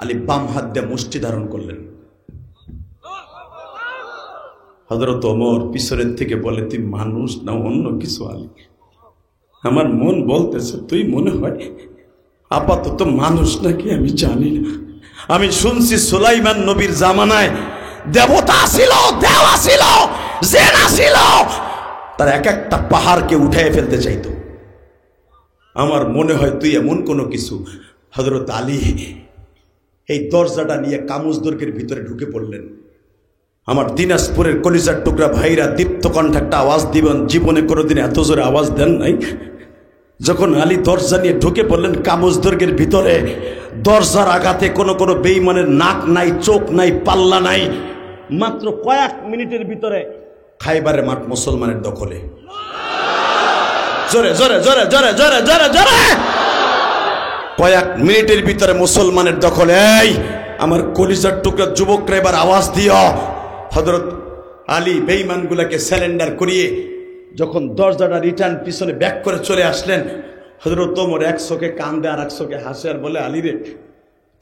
আলী বাম হাত দিয়ে মুষ্টি ধারণ করলেন। হযরত ওমর পিছনের থেকে বলে, তুই মানুষ না অন্য কিছু আলী? আমার মন বলতেছে তুই মনে হয় আপাতত মানুষ নাকি আমি জানি না। আমি শুনছি সুলাইমান নবীর জামানায় দেবতা ছিল, দেওয়া ছিল, জেনা ছিল, তার এক একটা পাহাড়কে উঠায় ফেলতে চাইতো। আমার মনে হয় তুই এমন কোনো কিছু। হযরত আলী এই দরজাটা নিয়ে কামুজ দুর্গের ভিতরে ঢুকে পড়লেন। আমার দিনাজপুরের কলিজার টুকরা ভাইরা দীপ্ত কণ্ঠে একটা আওয়াজ দিবেন, জীবনে কোনোদিন এত জোরে আওয়াজ দেন নাই। যখন আলী দরজা নিয়ে ঢুকে পড়লেন কামজদুর্গের ভিতরে, দরজার আঘাতে কোনো কোনো বেঈমানের নাক নাই, চোখ নাই, পাল্লা নাই। মাত্র কয়েক মিনিটের ভিতরে খাইবারের মাঠ মুসলমানের দখলে। জোরে জোরে জোরে জোরে জোরে জোরে জোরে, কয়েক মিনিটের ভিতরে মুসলমানের দখলে। এই আমার কলিজার টুকরা যুবকরা এবার আওয়াজ দিও। হযরত আলী বেঈমানগুলোকে স্যালেন্ডার করিয়ে যখন দরজাটা রিটার্ন পিছনে ব্যাক করে চলে আসলেন, হযরত ওমর এক চোখে কান্দে আর এক চোখে হাসে আর বলে, আলী রে,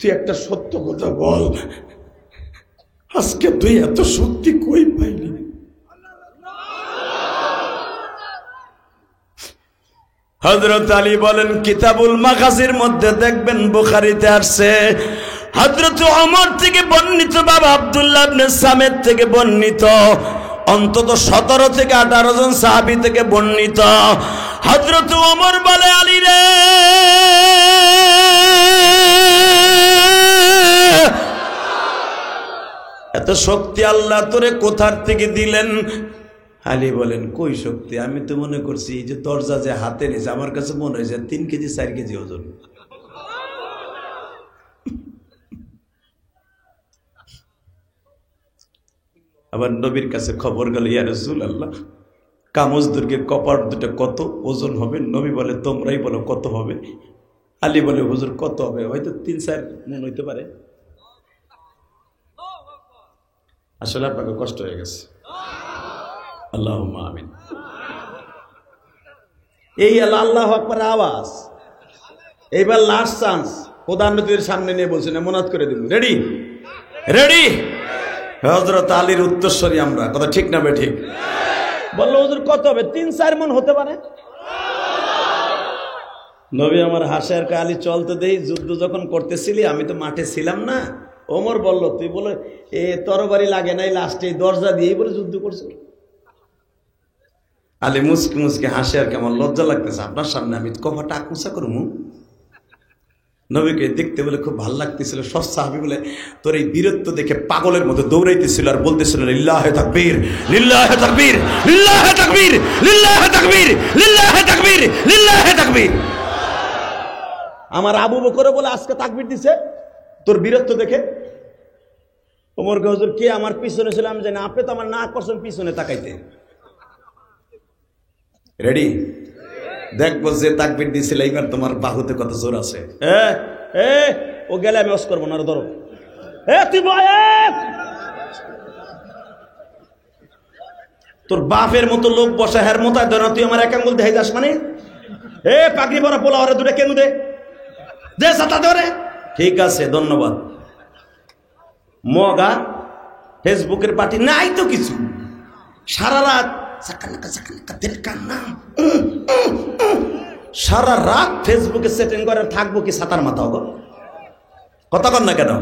তুই একটা সত্য কথা বল, আজকে তুই এত শক্তি কই পাইলি? হযরত আলী বলেন, কিতাবুল মাগাজির মধ্যে দেখবেন, বুখারীতে আসছে, হযরত ওমর থেকে বর্ণিত, বাবা আব্দুল্লাহ ইবনে সামেদ থেকে বর্ণিত, অন্তত 17 থেকে 18 জন সাহাবী থেকে বর্ণিত। হযরত ওমর বলে, আলী রে, এত শক্তি আল্লাহ তোরে কোথার থেকে দিলেন? আলী বলেন, কই শক্তি, আমি তো মনে করছি এই যে দরজা যে হাতে নিয়েছে, আমার কাছে মনে হয়েছে 3 কেজি 4 কেজি ওজন। আবার নবীর কাছে খবর গেল, ইয়া রাসূলুল্লাহ, কামজদুর্গের কপাট দুটো কত ওজন হবে? নবী বলে, তোমরাই বলো কত হবে। আলী বলে, হুজুর কত হবে? হয়তো 3-4 মন হইতে পারে। আসলে আপনাকে কষ্ট হয়ে গেছে। আল্লাহুম্মা আমিন। এই আল্লাহু আকবার আওয়াজ, এইবার লাস্ট চান্স, প্রধানমন্ত্রীর সামনে নিয়ে বলছেন, মনাত করে দিন, রেডি রেডি। হযরত আলীর উত্তরস্বরী আমরা, কথা ঠিক না বে ঠিক? বললো, হুজুর কত হবে? 3-4 মন হতে পারে। নবী আমার হাসের কা, আলী চল তো দেই, যুদ্ধ যখন করতেছিলি আমি তো মাঠে ছিলাম না। ওমর বলল, তুই বলে এ তরবারি লাগে নাই, লাস্টে দরজা দিয়েই বলে যুদ্ধ করছো। আলী মুসকি মুসকি হাসে আর কেমন লজ্জা লাগতেছে, আপনার সামনে আমি কপাটা আকুসা করবো। নবীকে দেখতে বলে খুব ভালো লাগতেছিল। সব সাহাবী বলে, তোর এই বীরত্ব দেখে পাগলের মতো দৌড়াইতেছিল আর বলতেছিল, লিল্লাহে তাকবীর, লিল্লাহে তাকবীর, লিল্লাহে তাকবীর, লিল্লাহে তাকবীর, লিল্লাহে তাকবীর, লিল্লাহে তাকবীর। আমার আবু বকর বলে আজকে তাকবীর দিছে তোর বীরত্ব দেখে। ওমর কে, হুজুর কে আমার পিছনে ছিল আমি জানি, আপনি তো আমার না করছেন পিছনে তাকাইতে। রেডি? দেখবো যে তাকবীর দিছিল এইবার তোমার বাহুতে কত জোর আছে। ও গেলে আমি অস করবো না, ধরো। তুই তোর বাপের মতো লোক বসা, হের মতো ধর, তুই আমার এক আঙ্গুল দেখাই যাস মানে? পাগড়ি পরা পোলা ওরা দুটো কেন দে সাতা ধরে। ঠিক আছে, ধন্যবাদ। মগা ফেসবুকের পার্টি নাই তো কিছু, সারা রাত সারা রাত ফেসবুকে সেটিং করে থাকবো কি সাতার মাথা গো? কথা কন না কেন?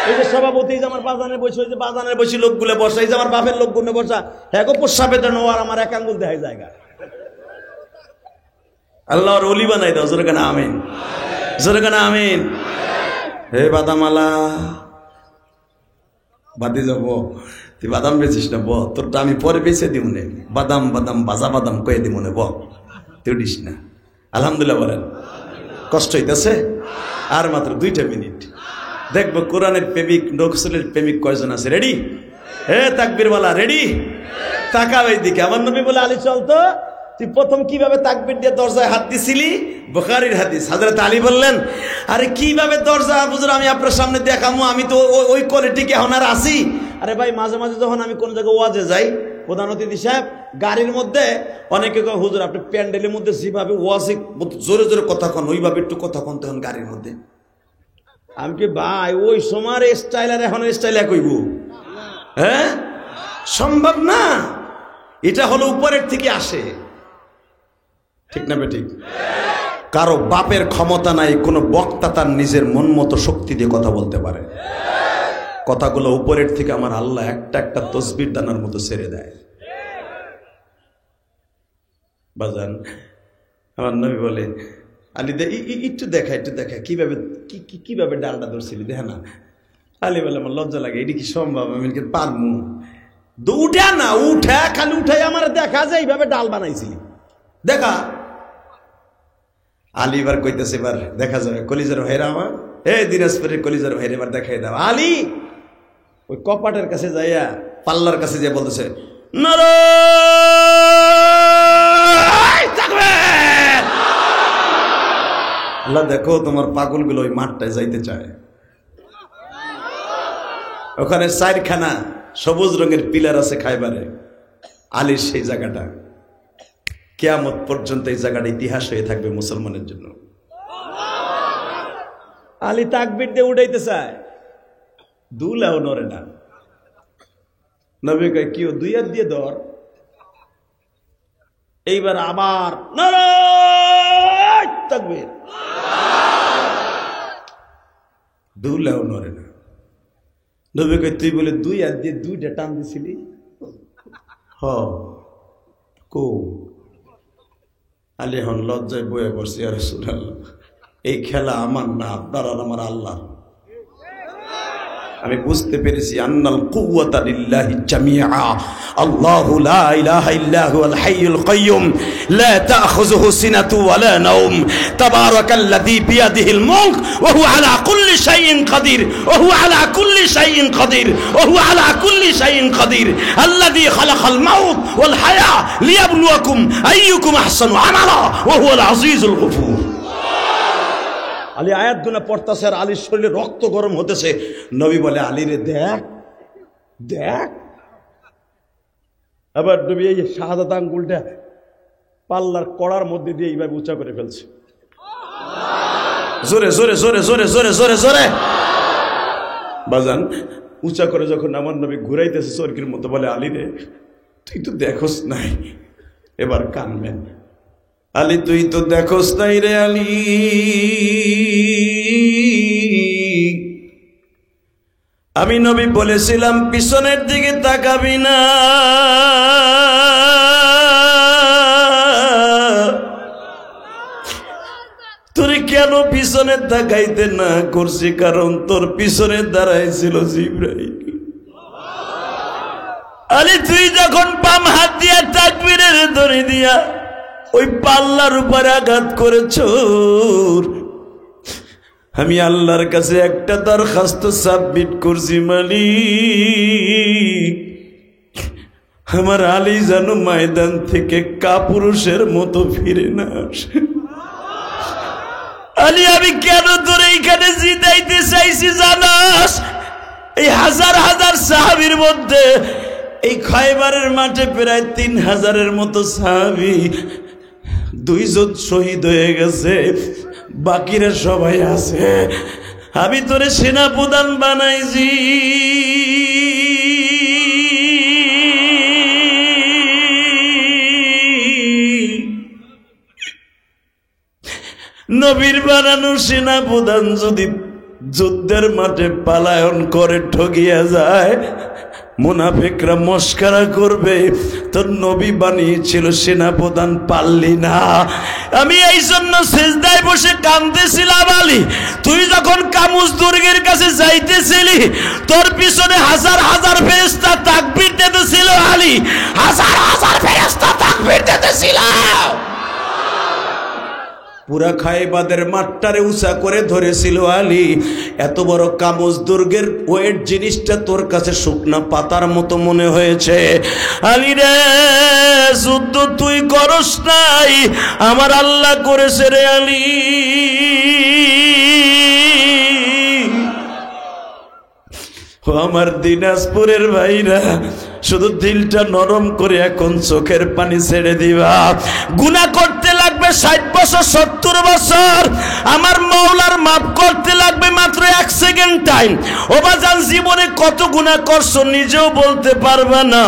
এই যে সভাপতি যে আমার বাজানের বসে, ওই যে বাজানের বসে লোকগুলো বসা, এই যে আমার বাপের লোকগুলো বসা, হ্যাঁ গো প্রস্রাবের জন্য আর আমার এক আঙ্গুল দেখাই জায়গা। আল্লাহর ওলি বানাই দাও, জোরে কেন আমিন, জোরে কেন আমিন। হে বাদামালা, বাদে যাবো, তুই বাদাম বেচিস না, ব তোরটা আমি পরে বেছে দিব নে, বাদাম বাদাম বাজা বাদাম কয়ে দিব নে, ব তুই উঠিস না। আলহামদুলিল্লাহ বলেন। কষ্ট হইতেছে? আর মাত্র 2টা মিনিট, দেখবো কোরআনের প্রেমিক, রসূলের প্রেমিক কয়জন আছে। রেডি? হে তাকবীরওয়ালা, রেডি? তাকাও এই দিকে। আমার নবী বলে, আলী চল তো, তুই প্রথম কিভাবে তাকবীর দিয়ে দরজায় হাত দিছিলি? বুখারীর হাদিস। হযরত আলী বললেন, আরে কিভাবে দরজা হুজুর আমি আপনার সামনে দেখামু, আমি তো ওই কোয়ালিটি কি এখন আর আসি? আরে ভাই, মাঝে মাঝে যখন আমি কোন জায়গায় ওয়াজে যাই, প্রধান অতিথি সাহেব, গাড়ির মধ্যে অনেকে কয়, হুজুর আপনি প্যান্ডেলের মধ্যে যেভাবে ওয়াজে জোরে জোরে কথা কন, ওইভাবে একটু কথা কন তখন গাড়ির মধ্যে। আমি কি ভাই ওই সময়ের স্টাইল আর এখন স্টাইল এক হইব? হ্যাঁ, সম্ভব না। এটা হলো উপরের থেকে আসে, ঠিক না বেঠিক? কারো বাপের ক্ষমতা নাই কোনো বক্তা তার নিজের মন মতো শক্তি দিয়ে কথা বলতে পারে। কথাগুলো উপরের থেকে আমার আল্লাহ একটা একটা তসবির দানার মতো ছেড়ে দেয়। বাজান, আমার নবী বলে, আলী একটু দেখা, একটু দেখা, কিভাবে ডালটা ধরছিলি, দেখা না। আলী বলে, আমার লজ্জা লাগে, এটি কি সম্ভব? আমি পারমু? উঠা না, উঠা খালি উঠাই আমার দেখা যায় এইভাবে ডাল বানাইছিলি, দেখা। আলী এবার কইতেছে, এবার দেখা যাবে কলিজার ভাইরা আমার, এই দিনাজপুরের কলিজার ভাইরা এবার দেখাই দাও। আলী ওই কপাটের কাছে যাইয়া পাল্লার কাছে যে বলতেছে, আল্লাহ দেখো তোমার পাগলগুলো ওই মাঠটায় যাইতে চায়। ওখানে 4খানা সবুজ রঙের পিলার আছে খাইবারে। আলীর সেই জায়গাটা কিয়ামত পর্যন্ত এই জায়গাটা ইতিহাস হয়ে থাকবে মুসলমানের জন্য। আলী তাকবীর দিয়ে উঠাইতে চায়, দুলাও নরে না। নবী কয় কি 2 হাত দিয়ে ধর। এইবার আবার নারায়ে তাকবীর, দুলাও নরে না। নবী কয় তুই বলে 2 হাত দিয়ে 2টা টান দিছিলি? কো আলী হন লজ্জায় বয়ে পড়ছি, ইয়া রাসূলুল্লাহ এই খেলা আমার না, আপনার আর আমার আল্লাহ। আমি বুঝতে পেরেছি আন্নাল কুওয়াতা লিল্লাহি জামিআ, আল্লাহু লা ইলাহা ইল্লা হুয়াল হাইয়ুল কাইয়্যুম লা তাখুযুহু সিনাতু ওয়া লা নাওম তাবারাকাল্লাযী বিয়াদিহিল মুলক ওয়া হুয়া আলা কুল্লি শাইইন কাদির ওয়া হুয়া আলা কুল্লি শাইইন কাদির ওয়া হুয়া আলা কুল্লি শাইইন কাদির আল্লাযী খালাকাল মাউত ওয়াল হায়া লিয়াবলুয়াকুম আইয়ুকুম আহসানু আমালা ওয়া হুয়াল আজিজুল গফুর। আলী আয়াত গুনা পড়তেছে আর আলীর শরীরে রক্ত গরম হতেছে। নবী বলে আলী রে দেখ দেখ। আবার নবী এই শাহাদাত আঙ্গুলটা পাল্লার কড়ার মধ্যে দিয়ে এইভাবে উঁচা করে ফেলছে, জোরে জোরে জোরে জোরে জোরে জোরে জোরে বাজান উঁচা করে। যখন আমার নবী ঘুরাইতেছে চরকির মতো, বলে আলী রে তুই তো দেখোস নাই, এবার কানবেন। আলী তুই তো দেখোস নাই রে আলী, আমি নবী বলেছিলাম পিছনের দিকে তাকাবি না। তোর কেন পিছনে তাকাইতে না করছি? কারণ তোর পিছনে দাঁড়াইছিল জিবরাইল। আলী তুই যখন বাম হাত দিয়া তাকবীরের দড়ি দিয়া ওই পাল্লার উপরে আঘাত করেছ, আমি আল্লাহর কাছে একটা দরখাস্ত সাবমিট করছি, মালিক আমার আলী যেন ময়দান থেকে কাপুরুষের মতো ফিরে না আসে। আলী আমি কেন তোর এইখানে জিতাইতে চাইছি জানাস? এই হাজার হাজার সাহাবীর মধ্যে এই খায়বারের মাঠে প্রায় 3000-এর মতো সাহাবী, 2 জন শহীদ হয়ে গেছে, বাকিরা সবাই আছে। আমি তোরে সেনাপ্রধান বানাইছি, নবীর বানানো সেনাপ্রধান যদি যুদ্ধের মাঠে পালায়ন করে ঠকিয়া যায়, মুনাফিকরা মস্করা করবে তোর নবী বানিয়েছিল সেনাপ্রধান, পারলি না। আমি এই জন্য সিজদায় বসে কাঁদতেছিলাম। আলী তুই যখন কামুজ দুর্গের কাছে যাইতেছিলি, তোর পিছনে হাজার হাজার ফেরেশতা তাকবীর দিতেছিল। আলী হাজার হাজার ফেরেশতা তাকবীর দিতেছিল। পুরা খায়বারের মাঠটারে উঁচা করে ধরেছিল আলী। এত বড় কামুজ দুর্গের ওয়েট জিনিসটা তোর কাছে শুকনা পাতার মতো মনে হয়েছে। আলী রে যুদ্ধ তুই করস নাই, আমার আল্লাহ করেছে রে আলী। আমার দিনাজপুরের ভাইরা শুধু দিলটা নরম করে এখন চোখের পানি ছেড়ে দিবা। গুনাহ করতে লাগবে 60 বছর 70 বছর, আমার মাওলার মাফ করতে লাগবে মাত্র 1 সেকেন্ড টাইম। ও বাজান জীবনে কত গুনাহ করছো নিজেও বলতে পারবা না।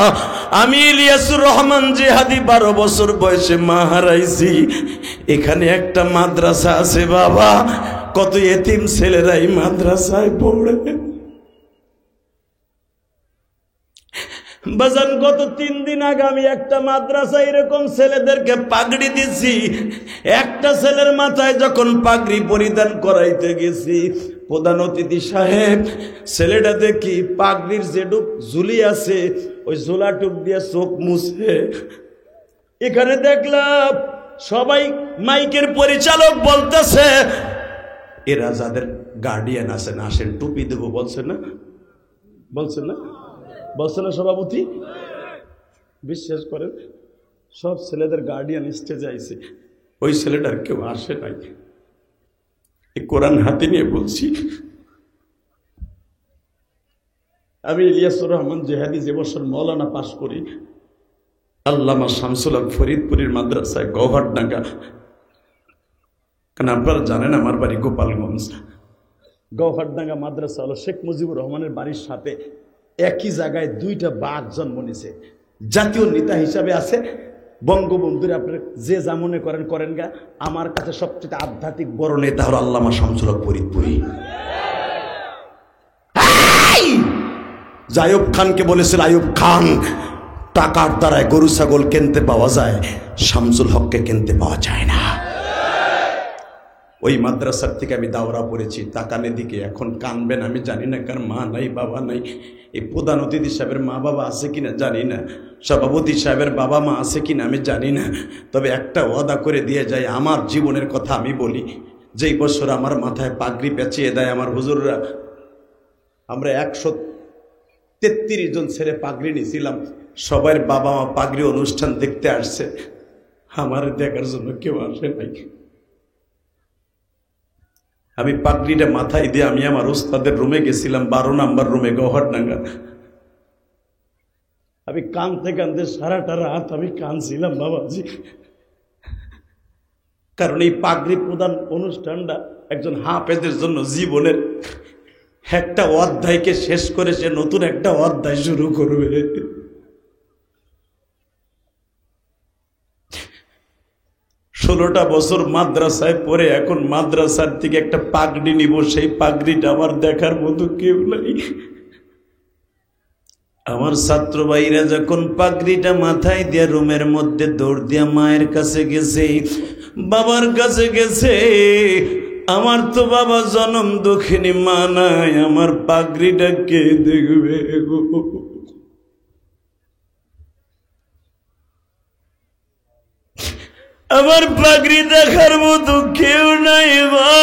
আমি ইলিয়াসুর রহমান জিহাদি 12 বছর বয়সে মা হারাইছি। এখানে একটা মাদ্রাসা আছে বাবা, কত এতিম ছেলেরা এই মাদ্রাসায় পড়ে। বাজান গত 3 দিন আগে আমি একটা মাদ্রাসা এরকম ছেলেদেরকে পাগড়ি দিছি। একটা ছেলের মাথায় যখন পাগড়ি পরিধান করাইতে গেছি, প্রধান অতিথি সাহেব ছেলেটা দেখি পাগড়ির যেটুক ঝুলি আছে ওই ঝোলাটুক দিয়ে চোখ মুছে। এখানে দেখলাম সবাই মাইকের পরিচালক বলতেছে এরা যাদের গার্ডিয়ান আছেন আসেন টুপি দেবো বলছে না, বলছে না, বলছে না সভাপতি? বিশ্বাস করেন সব ছেলেদের গার্ডিয়ান স্টেজে আইছে, ওই ছেলেটার কেউ আসে নাই। এই কোরআন হাতে নিয়ে বলছি, আমি ইলিয়াসুর রহমান জেহাদি যে বছর মৌলানা পাশ করি, আল্লামা শামসুল হক ফরিদপুরের মাদ্রাসায় গৌহারডাঙ্গা, কারণ আপনারা জানেন আমার বাড়ি গোপালগঞ্জ, গৌহারডাঙ্গা মাদ্রাসা হলো শেখ মুজিবুর রহমানের বাড়ির সাথে একই জায়গায় দুইটা বাঘ জন্ম নিছে। জাতীয় নেতা হিসাবে আছে বঙ্গবন্ধুর, আপনার যে যা মনে করেন করেন গা, আমার কাছে সবচেয়ে আধ্যাত্মিক বড় নেতা হলো আল্লামা শামসুল হক ফরিদপুরি। আইয়ুব খানকে বলেছিল আইয়ুব খান টাকার দ্বারায় গরু ছাগল কিনতে পাওয়া যায়, শামসুল হককে কিনতে পাওয়া যায় না। ওই মাদ্রাসার থেকে আমি দাওরা পড়েছি, তাকানের দিকে এখন কানবেন আমি জানি না, কার মা নাই বাবা নাই। এই প্রধান অতিথি সাহেবের মা বাবা আছে কিনা জানি না, সভাপতি সাহেবের বাবা মা আছে কিনা আমি জানি না, তবে একটা ওয়াদা করে দিয়ে যাই, আমার জীবনের কথা আমি বলি। যেই বছর আমার মাথায় পাগড়ি পেঁচিয়ে দেয় আমার হুজুররা, আমরা 133 জন ছেলে পাগড়ি নিয়েছিলাম, সবার বাবা মা পাগড়ি অনুষ্ঠান দেখতে আসছে, আমার দেখার জন্য কেউ আসে নাই। আমি পাগড়িটা মাথায় দিয়ে আমি আমার ওস্তাদের রুমে গেছিলাম, 12 নম্বর রুমে গৌহারডাঙ্গা। আমি কাঁদতে কাঁদতে সারাটা রাত আমি কাঁদছিলাম বাবাজি, কারণ এই পাগড়ি প্রদান অনুষ্ঠানটা একজন হাফেজের জন্য জীবনের একটা অধ্যায়কে শেষ করে সে নতুন একটা অধ্যায় শুরু করবে। 16টা বছর মাদ্রাসায় পড়ে এখন মাদ্রাসার থেকে একটা পাগড়ি নিব, সেই পাগড়িটা আমার দেখার মতো কেউ নাই। আমার ছাত্র ভাইরা যখন পাগড়িটা মাথায় দিয়ে রুমের মধ্যে দৌড় দিয়া মায়ের কাছে গেছে, বাবার কাছে গেছে, আমার তো বাবা জনম দক্ষিণী মা নাই, আমার পাগড়িটা কে দেখবে গো? আমার পাগড়ি দেখার মতো কেউ নাই মা।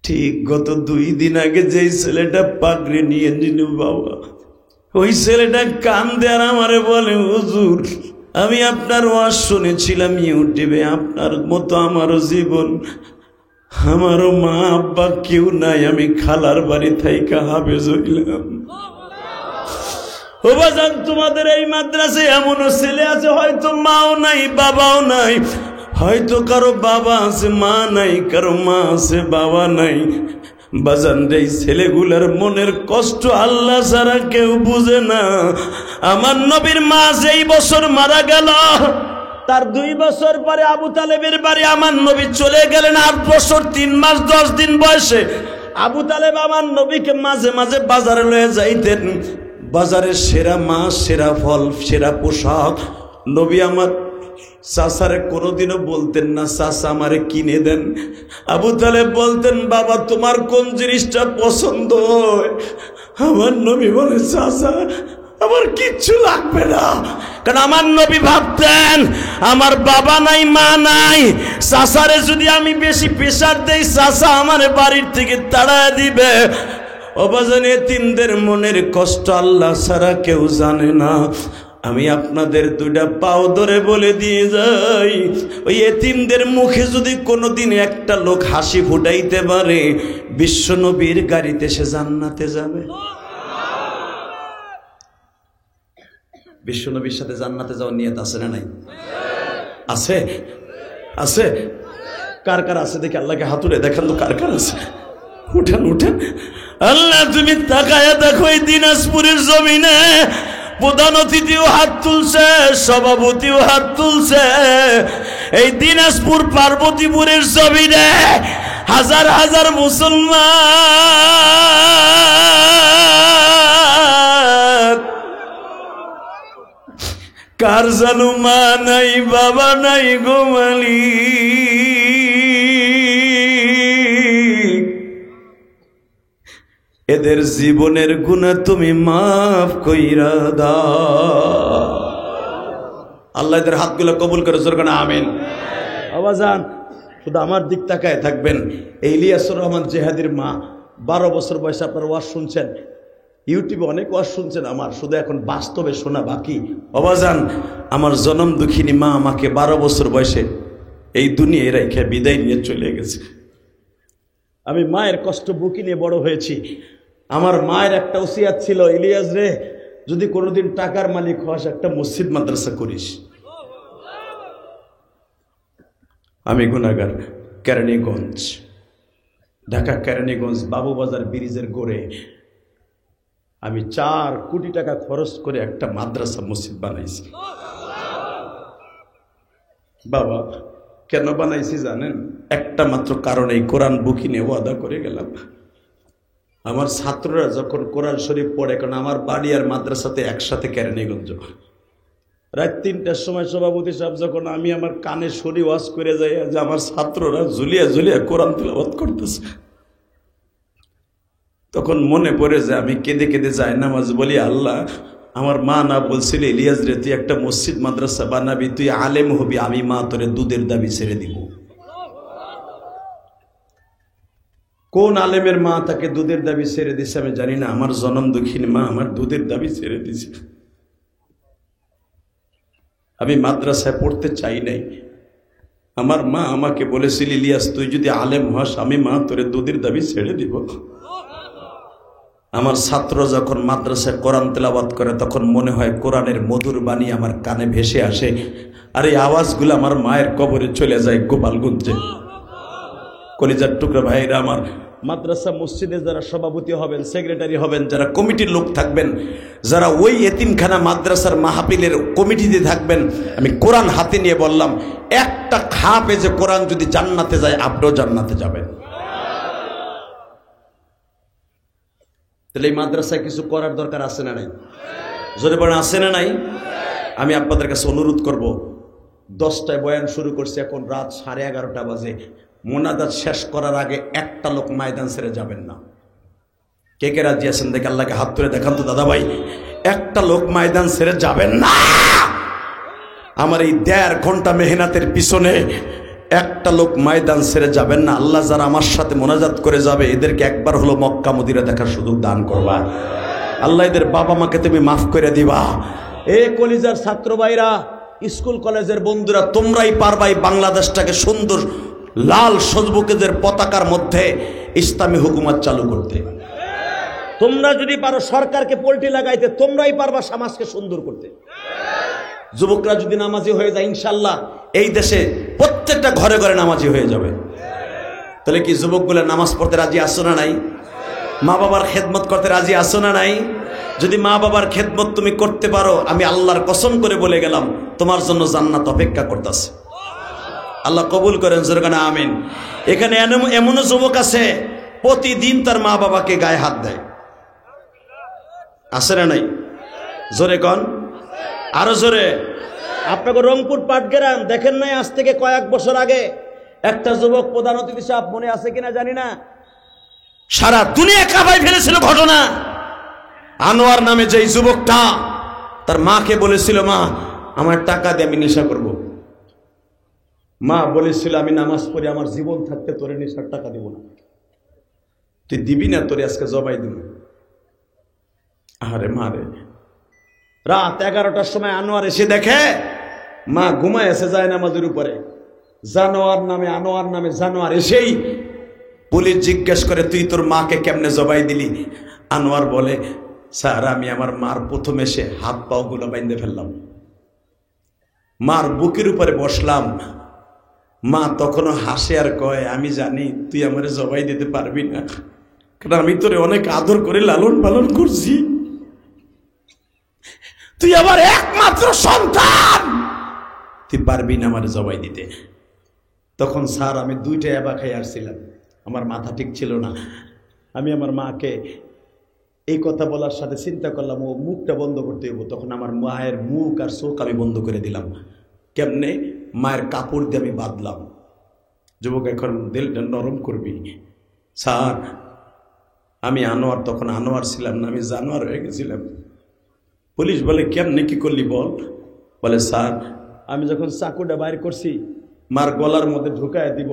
ঠিক গত 2 দিন আগে যেই ছেলেটা পাগড়ি নিয়ে নিল বাবা, ওই ছেলেটা কান্দে আর আমারে বলে হুজুর আমি আপনার ওয়াজ শুনেছিলাম ইউটিউবে, আপনার মতো আমারও জীবন, আমারও মা আব্বা কেউ নাই, আমি খালার বাড়ি থাইকা হাফেজ হইলাম। ও বাজান তোমাদের এই মাদ্রাসায় এমনও ছেলে আছে হয়তো মাও নাই বাবাও নাই, হয়তো কারো বাবা আছে মা নাই, কারো মা আছে বাবা নাই। বাজান এই ছেলেগুলার মনের কষ্ট আল্লাহ ছাড়া কেউ বুঝে না। আমার নবীর মা যেই বছর মারা গেল, তার 2 বছর পরে আবু তালেবের বাড়ি আমার নবী চলে গেলেন 8 বছর 3 মাস 10 দিন বয়সে। আবু তালেব আমার নবীকে মাঝে মাঝে বাজারে লয়ে যাইতেন, বাজারের সেরা মাছ, সেরা ফল, সেরা পোশাক। নবী আমার চাচারে কোনোদিনও বলতেন না চাচা আমারে কিনে দেন। আবু তালেব বলতেন বাবা তোমার কোন জিনিসটা পছন্দ হয়? আমার নবী বলে চাচা আমার কিচ্ছু লাগবে না, কারণ আমার নবী ভাবতেন আমার বাবা নাই মা নাই, চাচারে যদি আমি বেশি প্রেসার দেই চাচা আমার বাড়ির থেকে তাড়া দিবে। অবাজান এতিমদের মনের কষ্ট আল্লাহ ছাড়া কেউ জানে না। আমি আপনাদের 2টা পাও ধরে বলে দিয়ে যাই, ওই এতিমদের মুখে যদি কোনোদিন একটা লোক হাসি ফুটাইতে পারে, বিশ্ব নবীর গাড়িতে সে জান্নাতে যাবে। বিশ্ব নবীর সাথে জান্নাতে যাওয়ার নিয়ত আছে না নাই? আছে, আছে। কার কার আছে দেখি আল্লাহকে হাতুড়ে দেখান তো কার কার আছে। উঠেন উঠেন। আল্লাহ তুমি তাকায়া দেখো এই দিনাজপুরের জমিনে প্রধান অতিথিও হাত তুলছে, সভাপতিও হাত তুলছে। এই দিনাজপুর পার্বতীপুরের জমিনে হাজার হাজার মুসলমান, কার জানো মা নাই বাবা নাই গো মালিক। এদের জীবনের গুনাহ তুমি মাফ কইরা দাও। আল্লাহ এদের হাতগুলো কবুল করে জোরে বলেন আমিন। আবাজান শুধু আমার দিক তাকায় থাকবেন। এই ইলিয়াসুর রহমান জেহাদির মা 12 বছর বয়সে আপনার ওয়াজ শুনছেন, ইউটিউবে অনেক ওয়াজ শুনছেন, আমার শুধু এখন বাস্তবে শোনা বাকি। আবাজান আমার জনম দুঃখিনী মা আমাকে 12 বছর বয়সে এই দুনিয়ায় রেখে বিদায় নিয়ে চলে গেছে। আমি মায়ের কষ্ট বুকি নিয়ে বড় হয়েছি। আমার মায়ের একটা ওসিয়াত ছিল, ইলিয়াস রে যদি কোনোদিন টাকার মালিক হস একটা মসজিদ মাদ্রাসা করিস। আমি গুনাহগার, কেরানীগঞ্জ, ঢাকা কেরানীগঞ্জ বাবুবাজার ব্রিজের গোড়ে আমি 4 কোটি টাকা খরচ করে একটা মাদ্রাসা মসজিদ বানাইছি। বাবা কেন বানাইছি জানেন? একটা মাত্র কারণে, কোরআন বুকি নিয়ে ওয়াদা করে গেলাম। আমার ছাত্ররা যখন কোরআন শরীফ পড়ে, কারণ আমার বাড়ি আর মাদ্রাসাতে একসাথে কেরানীগঞ্জ, রাত 3টার সময় সভাপতি সাহেব যখন আমি আমার কানে শরীফ ওয়াজ করে যাই যে আমার ছাত্ররা ঝুলিয়া ঝুলিয়া কোরআন তিলাওয়াত করতেছে, তখন মনে পড়ে যে আমি কেঁদে কেঁদে যাই নামাজ বলি, আল্লাহ আমার মা না বলছিল ইলিয়াস রে তুই একটা মসজিদ মাদ্রাসা বানাবি, তুই আলেম হবি, আমি মা তোরে দুধের দাবি ছেড়ে দিব। কোন আলেমের মা তাকে দুধের দাবি ছেড়ে দিছে আমি জানি না, আমার জনম দুঃখিনী মা আমার দুধের দাবি ছেড়ে দিছে। আমি মাদ্রাসায় পড়তে চাই নাই, আমার মা আমাকে বলেছিল ইলিয়াস তুই যদি আলেম হস আমি মা তোরে দুধের দাবি ছেড়ে দিব। আমার ছাত্র যখন মাদ্রাসায় কোরআন তেলাওয়াত করে তখন মনে হয় কোরআনের মধুর বাণী আমার কানে ভেসে আসে, আর এই আওয়াজগুলো আমার মায়ের কবরে চলে যায় গোপালগঞ্জে। কলিজার টুকরা ভাইরা আমার, মাদ্রাসা মসজিদে যারা সভাপতি হবেন, সেক্রেটারি হবেন, যারা কমিটির লোক থাকবেন, যারা ওই এতিমখানা মাদ্রাসার মাহফিলের কমিটিতে থাকবেন, আমি কোরআন হাতে নিয়ে বললাম একটা খাপে যে কোরআন যদি জান্নাতে যায় আপনিও জান্নাতে যাবেন। তাহলে এই মাদ্রাসায় কিছু করার দরকার আছে না নাই? জোরে বলেন আছে না নাই? আমি আপনাদের কাছে অনুরোধ করব, 10টায় বয়ান শুরু করছি, এখন রাত 11:30 বাজে। মোনাজাত শেষ করার আগে একটা লোক ময়দান ছেড়ে যাবেন না। কে কে রাজি আছেন দেখে আল্লাহকে হাত তুলে দেখান তো দাদা ভাই, একটা লোক ময়দান ছেড়ে যাবেন না। আমার এই 1.5 ঘন্টা মেহনতের পিছনে একটা লোক ময়দান ছেড়ে যাবেন না। আল্লাহ যারা আমার সাথে মোনাজাত করে যাবে এদেরকে একবার হলো মক্কা মদিনা দেখার সুযোগ দান করবা। আল্লাহ এদের বাবা মাকে তুমি মাফ করে দিবা। এ কলিজার ছাত্র ভাইরা, স্কুল কলেজের বন্ধুরা, তোমরাই পারবাই বাংলাদেশটাকে সুন্দর লাল সবুজের পতাকার মধ্যে ইসলামী হুকুমত চালু করতে। তোমরা যদি পারো সরকারকে পল্টি লাগাইতে, তোমরাই পারবা সমাজকে সুন্দর করতে। যুবকরা যদি নামাজি হয়ে যায় ইনশাল্লাহ এই দেশে প্রত্যেকটা ঘরে ঘরে নামাজি হয়ে যাবে। তাহলে কি যুবকগুলো নামাজ পড়তে রাজি আছো না নাই? মা বাবার খেদমত করতে রাজি আছো না নাই? যদি মা বাবার খেদমত তুমি করতে পারো, আমি আল্লাহর কসম করে বলে গেলাম তোমার জন্য জান্নাত অপেক্ষা করতেছে। আল্লাহ কবুল করেন জোরে না আমিন। এখানে এমনও যুবক আছে প্রতিদিন তার মা বাবাকে গায়ে হাত দেয়, আছে না নাই? জোরে কন, আরো জোরে। আপনাকে রংপুর পাটগ্রাম দেখেন নাই আজ থেকে কয়েক বছর আগে একটা যুবক প্রধান অতিথি সাহেব, মনে আছে কিনা জানি না, সারা দুনিয়া কাঁপায় ফেলেছিল ঘটনা। আনোয়ার নামে যেই যুবকটা তার মাকে বলেছিল মা আমার টাকা দিয়ে আমি নেশা করব। মা বলেছিল আমি নামাজ পড়ি, আমার জীবন থাকতে তোরে নেশার টাকা দিব না। তুই দিবি না, তোরে আজকে জবাই দিব। আরে মা রে, রাত 11টার সময় আনোয়ার এসে দেখে মা ঘুমায় এসে যায় নামাজের উপরে। জানোয়ার নামে জানোয়ার এসেই পুলিশ জিজ্ঞেস করে তুই তোর মাকে কেমনে জবাই দিলি? আনোয়ার বলে স্যার আমি আমার মার প্রথম এসে হাত পাও গুলো বাইন্ধে ফেললাম, মার বুকের উপরে বসলাম। মা তখনও হাসে আর কয় আমি জানি তুই আমারে জবাই দিতে পারবি না, কারণ আমি তোরে অনেক আদর করে লালন পালন করছি, তুই আমার একমাত্র সন্তান, তুই পারবি না আমারে জবাই দিতে। তখন স্যার আমি 2টা এবা খাই আসছিলাম, আমার মাথা ঠিক ছিল না। আমি আমার মাকে এই কথা বলার সাথে চিন্তা করলাম ও মুখটা বন্ধ করতে হইব। তখন আমার মায়ের মুখ আর চোখ আমি বন্ধ করে দিলাম। কেমনে? মায়ের কাপড় দিয়ে আমি বাঁধলাম। যুবক এখন দিলটা নরম করবি। স্যার আমি আনোয়ার, তখন আনোয়ার ছিলাম না, আমি জানোয়ার হয়ে গেছিলাম। পুলিশ বলে কেমনে কি করলি বল? বলে স্যার আমি যখন চাকুটা বাইর করছি মার গলার মধ্যে ঢুকায় দিব,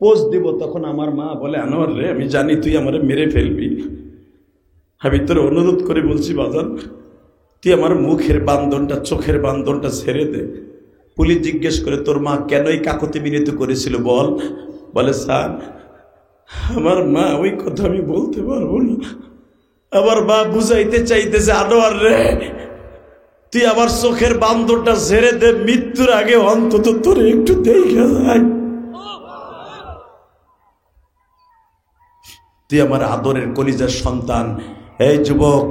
পোজ দিব, তখন আমার মা বলে আনোয়ার রে আমি জানি তুই আমারে মেরে ফেলবি, আমি তোর অনুরোধ করে বলছি বাজান তুই আমার মুখের বান্ধনটা চোখের বান্ধনটা ছেড়ে দে। পুলিশ জিজ্ঞেস করে তোর মা কেন এই কাকুতি মিনতি করেছিল বল? বলে স্যার আমার মা ওই কথা আমি বলতে পারবো না, আমার মা বুঝাইতে চাইতেছে আনোয়ার রে তুই আমার চোখের বান্ধনটা ছেড়ে দে, মৃত্যুর আগে অন্তত তোর একটু দেখে যায়, তুই আমার আদরের কলিজার সন্তান। এই যুবক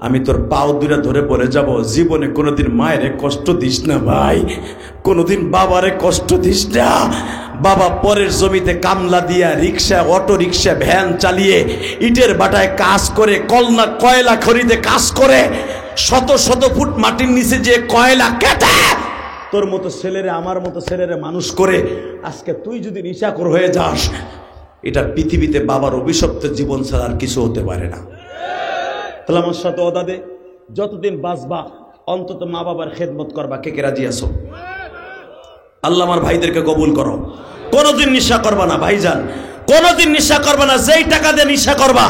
আমি তোর পাও দুইটা ধরে বলে যাব, জীবনে কোনোদিন মায়েরে কষ্ট দিস না ভাই, কোনোদিন বাবারে কষ্ট দিস না। বাবা পরের জমিতে কামলা দিয়া রিক্সা অটো রিক্সা ভ্যান চালিয়ে ইটের বাটায় কাজ করে, কয়লা খনিতে কাজ করে, শত শত ফুট মাটির নিচে যে কয়লা কেটে তোর মতো ছেলেরে আমার মতো ছেলেরে মানুষ করে আজকে তুই যদি নিশাখোর হয়ে যাস, এটা পৃথিবীতে বাবার অভিশপ্ত জীবন ছাড়া আর কিছু হতে পারে না। তাহলে আমার সাথে ওদা দে, যতদিন বাঁচবা অন্তত মা বাবার খেদমত করবা। কে কে রাজি আছো? আল্লাহ আমার ভাইদেরকে কবুল করো। কোনোদিন নিশা করবা না ভাইজান, কোনোদিন নিশা করবা না। যেই টাকা দিয়ে নিশা করবা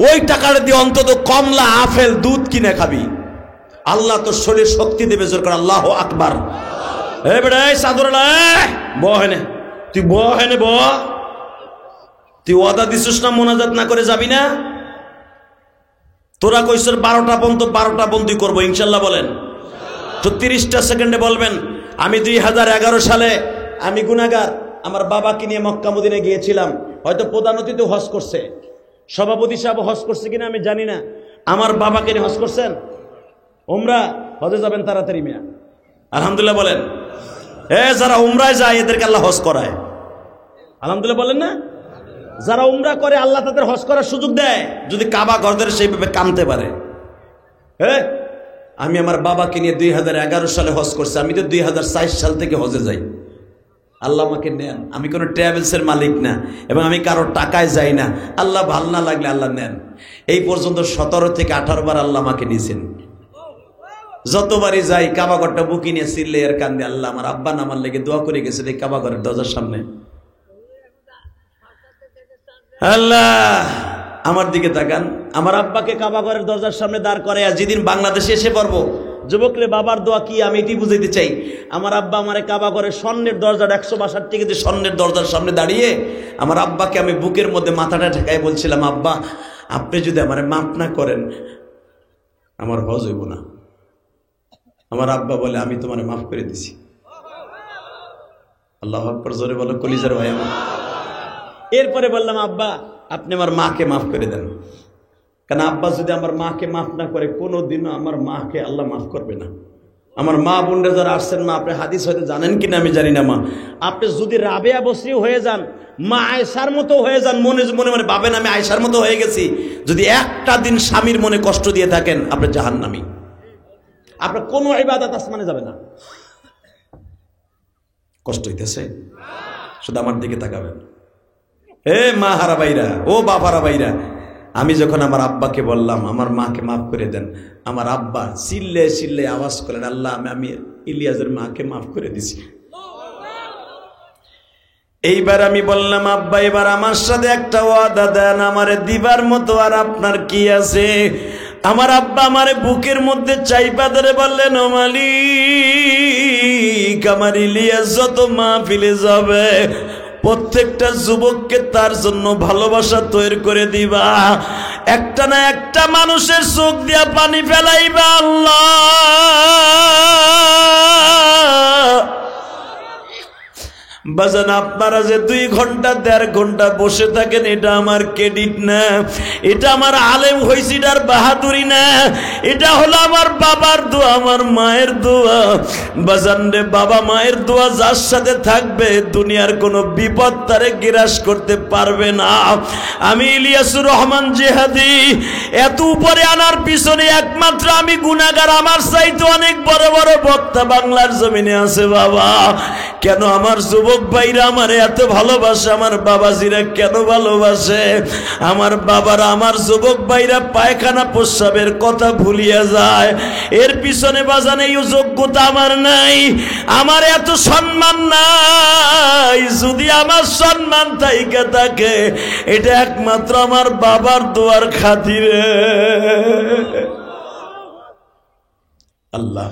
ওই টাকাটা দিয়ে অন্তত কমলা আপেল দুধ কিনে খাবি, আল্লাহ তোর শরীর শক্তি দেবে। জোর করে আল্লাহু আকবার। এই বেটা এই সাদুরা বহেনে, তুই বহেনে ব, তুই ওয়াদা দিছিস না মোনাজাত না করে যাবি না? তোরা কইছর 12টা পর্যন্ত, 12টা বন্দি করবো ইনশাল্লাহ বলেন তো 30টা সেকেন্ডে বলবেন আমি 2011 সালে আমি গুনাহগার, আমার বাবাকে নিয়ে মক্কা মদিনা গিয়েছিলাম। হয়তো প্রধান অতিথি হজ করছে, সভাপতি সাহেব হজ করছে কিনা আমি জানি না, আমার বাবাকে নিয়ে হজ করছেন। উমরা হজে যাবেন তাড়াতাড়ি মিয়া, আলহামদুলিল্লাহ বলেন। যারা উমরায় যায় এদেরকে আল্লাহ হজ করায়, আলহামদুলিল্লাহ বলেন না? যারা উমরা করে আল্লাহ তাদের হজ করার সুযোগ দেয় যদি কাবা ঘর ধরে সেইভাবে কামতে পারে। আমি আমার বাবাকে নিয়ে 2011 সালে হজ করছি, আমি তো 2004 সাল থেকে হজে যাই। আল্লাহ আমাকে নেন, আমি কোনো ট্রাভেলসের মালিক না এবং আমি কারোর টাকায় যাই না। আল্লাহ ভাল না লাগলে আল্লাহ নেন। এই পর্যন্ত 17 থেকে 18 বার আল্লাহ আমাকে নিয়েছেন। যতবারই যাই কাবা ঘরটা বুকি নিয়ে চিল্লে আর কান্দে, আল্লাহ আমার আব্বা নামার লেগে দোয়া করে গেছে এই কাবা ঘরের দরজার সামনে, আল্লাহ আমার দিকে তাকান। আমার আব্বাকে কাবা ঘরের দরজার সামনে দাঁড় করে, আর যেদিন বাংলাদেশে এসে পড়বো যুবকরে বাবার দোয়া কি আমি এটি বুঝাইতে চাই। আমার আব্বা আমারে কাবা ঘরের স্বর্ণের দরজার 162 টিকিতে স্বর্ণের দরজার সামনে দাঁড়িয়ে আমার আব্বাকে আমি বুকের মধ্যে মাথাটা ঠেকাই বলছিলাম, আব্বা আপনি যদি আমারে মাফ না করেন আমার হজ হইব না। আমার আব্বা বলে আমি তোমারে মাফ করে দিছি। আল্লাহু আকবার, জোরে বলো কলিজার ভাই আমার। এরপরে বললাম আব্বা আপনি আমার মাকে মাফ করে দেন, কারণ আব্বা যদি আমার মাকে মাফ না করে কোনোদিনও আমার মাকে আল্লাহ মাফ করবে না। আমার মা বোনরা যারা আসছেন, মা আপনি হাদিস হয়তো জানেন কিনা আমি জানি না, মা আপনি যদি রাবেয়া বসরি হয়ে যান, মা আয়েশার মতো হয়ে যান, মনে মনে মনে ভাবেন আমি আয়েশার মতো হয়ে গেছি, যদি একটা দিন স্বামীর মনে কষ্ট দিয়ে থাকেন আপনি জাহান্নামী। আপনার কোনো ইবাদত আসমানে যাবে না। কষ্ট হইতেছে? শুধু আমার দিকে তাকাবেন। মা হারা ভাইরা, ও বাপ হারা ভাইরা, আমি যখন আমার আব্বাকে বললাম আমার মাকে মাফ করে দেন, আমার আব্বা চিল্লে চিল্লে আওয়াজ করলেন, আল্লাহ আমি ইলিয়াসের মাকে মাফ করে দিছি। এইবার আমি বললাম আব্বা এবার আমার সাথে একটা ওয়াদা দেন, আমারে দিবার মতো আর আপনার কি আছে? আমার আব্বা আমারে বুকের মধ্যে চাইপা ধরে বললেন, ও মালিক আমার ইলিয়াস যত মাহফিলে যাবে প্রত্যেকটা যুবককে তার জন্য ভালোবাসা তৈরি করে দিবা, একটা না একটা মানুষের চোখ দিয়া পানি ফেলাইবা আল্লাহ। বাজান আপনারা যে 2 ঘন্টা 1.5 ঘন্টা বসে থাকেন এটা আমার ক্রেডিট না, এটা আমার আলেম হইছিটার বাহাদুরি না, এটা হলো আমার বাবার দোয়া, আমার মায়ের দোয়া। বাজান রে বাবা মায়ের দোয়া যার সাথে থাকবে দুনিয়ার কোনো বিপদ তারে গ্রাস করতে পারবে না। আমি ইলিয়াসুর রহমান জিহাদি এত উপরে আনার পিছনে একমাত্র আমি গুনাহগার, আমার চাইতে অনেক বড় বড় বক্তা বাংলার জমিনে আছে বাবা। কেন আমার যুবক যুবক ভাইরা আমারে এত ভালোবাসে, আমার বাবাজিরা কেন ভালোবাসে? আমার বাবারা, আমার যুবক ভাইরা পায়খানা প্রস্রাবের কথা ভুলিয়া যায়। এর পিছনে বাজান এই যোগ্যতা আমার নাই, আমার এত সম্মান নাই। যদি আমার সম্মান থাইকা থাকে এটা একমাত্র আমার বাবার দোয়ার খাতিরে। আল্লাহ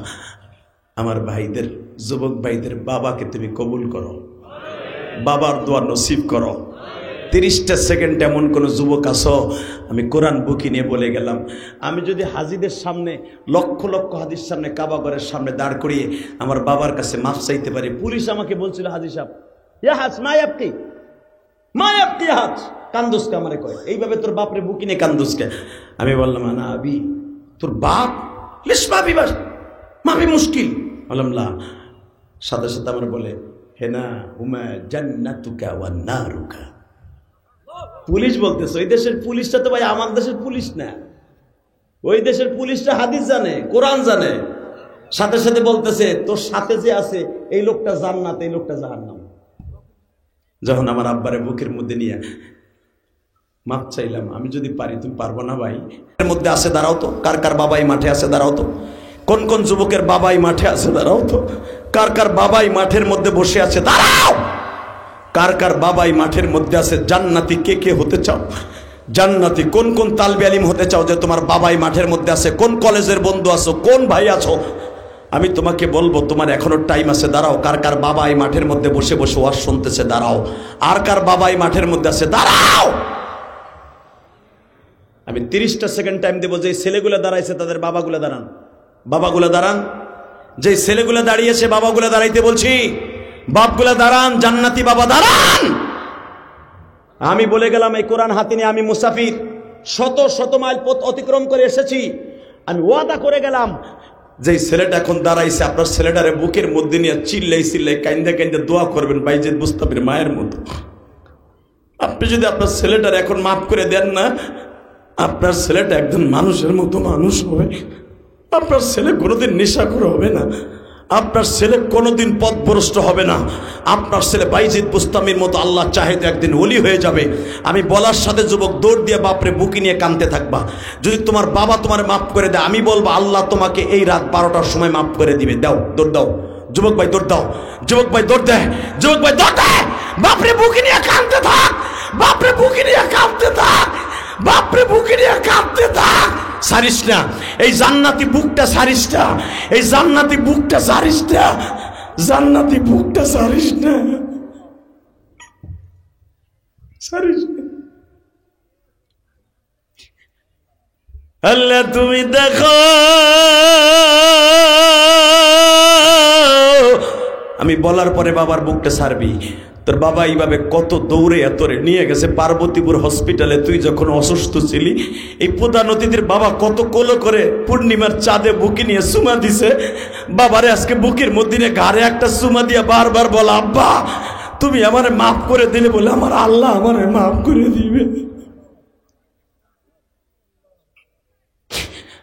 আমার ভাইদের, যুবক ভাইদের বাবাকে তুমি কবুল করো, বাবার দোয়া নসিব করো। 30টা সেকেন্ড এমন কোন যুবক আসো, আমি কোরআন বুকি নিয়ে বলে গেলাম, আমি যদি হাজিদের সামনে লক্ষ লক্ষ হাজির সামনে কাবা ঘরের সামনে দাঁড় করিয়ে আমার বাবার কাছে মাফ চাইতে পারি। পুলিশ আমাকে বলছিল, হাজি সাহেব ইয়া হাজ মায়াবকি মায়াবকি হাজ কান্দুসকে, আমারে কয় এইভাবে তোর বাপরে বুকি নিয়ে কান্দুসকে। আমি বললাম না আবি, তোর বাপ লিস মাফি বাস মাফি মুশকিল। বললাম না, সাথে সাথে আমার বলে হেনা হুমা জান্নাতুকা ওয়া নারুকা। পুলিশ বলতেছে, ওই দেশের পুলিশটা তো ভাই আমার দেশের পুলিশ না, ওই দেশের পুলিশটা হাদিস জানে, কোরআন জানে। সাথে সাথে বলতেছে তোর সাথে যে আছে এই লোকটা জান্নাত, এই লোকটা জাহান্নাম। যখন আমার আব্বারে বুকের মধ্যে নিয়ে মাপ চাইলাম, আমি যদি পারি, তুমি পারবো না ভাই, এর মধ্যে আছে দাঁড়াও তো, কার কার বাবাই মাঠে আছে দাঁড়াও তো, কোন কোন যুবকের বাবাই মাঠে আছে দাঁড়াও তো, কার কার বাবাই মাঠের মধ্যে বসে আছে দাঁড়াও, কার কার বাবাই মাঠের মধ্যে আছে। জান্নাতি কে কে হতে চাও? জান্নাতি কোন কোন তালবে আলিম হতে চাও যে তোমার বাবাই মাঠের মধ্যে আছে? কোন কলেজের বন্ধু আছো, কোন ভাই আছো? আমি তোমাকে বলবো তোমার এখনো টাইম আছে, দাঁড়াও। কার কার বাবাই মাঠের মধ্যে বসে বসে ওয়াজ শুনতেছে দাঁড়াও, আর কার বাবাই মাঠের মধ্যে আছে দাঁড়াও। আমি 30টা সেকেন্ড টাইম দেবো। যে ছেলেগুলো দাঁড়াইছে তাদের বাবাগুলো দাঁড়ান, বাবাগুলো দাঁড়ান। যে ছেলেগুলো দাঁড়িয়েছে বাবাগুলো দাঁড়াইতে বলছি, বাপগুলা দাঁড়ান, জান্নাতি বাবা দাঁড়ান। আমি বলে গেলাম এই কোরআন হাতে নিয়ে আমি মুসাফির, শত শত মাইল পথ অতিক্রম করে এসেছি। আমি ওয়াদা করে গেলাম যে ছেলেটা এখন দাঁড়াইছে, আপনার ছেলেটারে বুকের মধ্যে নিয়ে চিল্লাই চিল্লাই কাইন্দে কাইন্দে দোয়া করবেন বাইজিদ বুস্তাফির মায়ের মতো। আপনি যদি আপনার ছেলেটার এখন মাফ করে দেন না, আপনার ছেলেটা একজন মানুষের মতো মানুষ হবে। আপনার ছেলে কোনোদিন নেশাখোর হবে না, আপনার ছেলে কোনোদিন পথভ্রষ্ট হবে না, আপনার ছেলে বাইজিদ বুস্তামির মতো আল্লাহ চাহে তো একদিন ওলি হয়ে যাবে। আমি বলার সাথে যুবক দৌড় দিয়ে বাপরে বুকি নিয়ে কাঁদতে থাকবা। যদি তোমার বাবা তোমার মাফ করে দেয়, আমি বলবো আল্লাহ তোমাকে এই রাত 12টার সময় মাফ করে দিবে। দাও, দৌড় দাও যুবক ভাই, দৌড় দাও যুবক ভাই, দৌড় দেয় যুবক ভাই, দৌড় দেয়। বাপরে বুকি নিয়ে কাঁদতে থাক, বাপরে বুকি নিয়ে কাঁদতে থাক, বাপরে বুকে নিয়ে কাঁদতে থাক। সারিস না, এই জান্নাতি বুকটা সারিস না, এই জান্নাতি বুকটা সারিস না, জান্নাতি বুকটা সারিস না, সারিস না। আল্লাহ তুমি দেখো, আমি বলার পরে বাবার বুকটা ছাড়বি। তোর বাবা এইভাবে কত দৌড়ে এতরে নিয়ে গেছে পার্বতীপুর হসপিটালে। তুই যখন অসুস্থ ছিলি, এই পোদা নদীদের বাবা কত কোলো করে পূর্ণিমার চাঁদে বুকি নিয়ে চুমা দিছে। বাবারে আজকে বুকের মধ্যে নিয়ে ঘাড়ে একটা চুমা দিয়ে বারবার বলা, আব্বা তুমি আমারে মাফ করে দিলে বলে আমার আল্লাহ আমারে মাফ করে দিবে।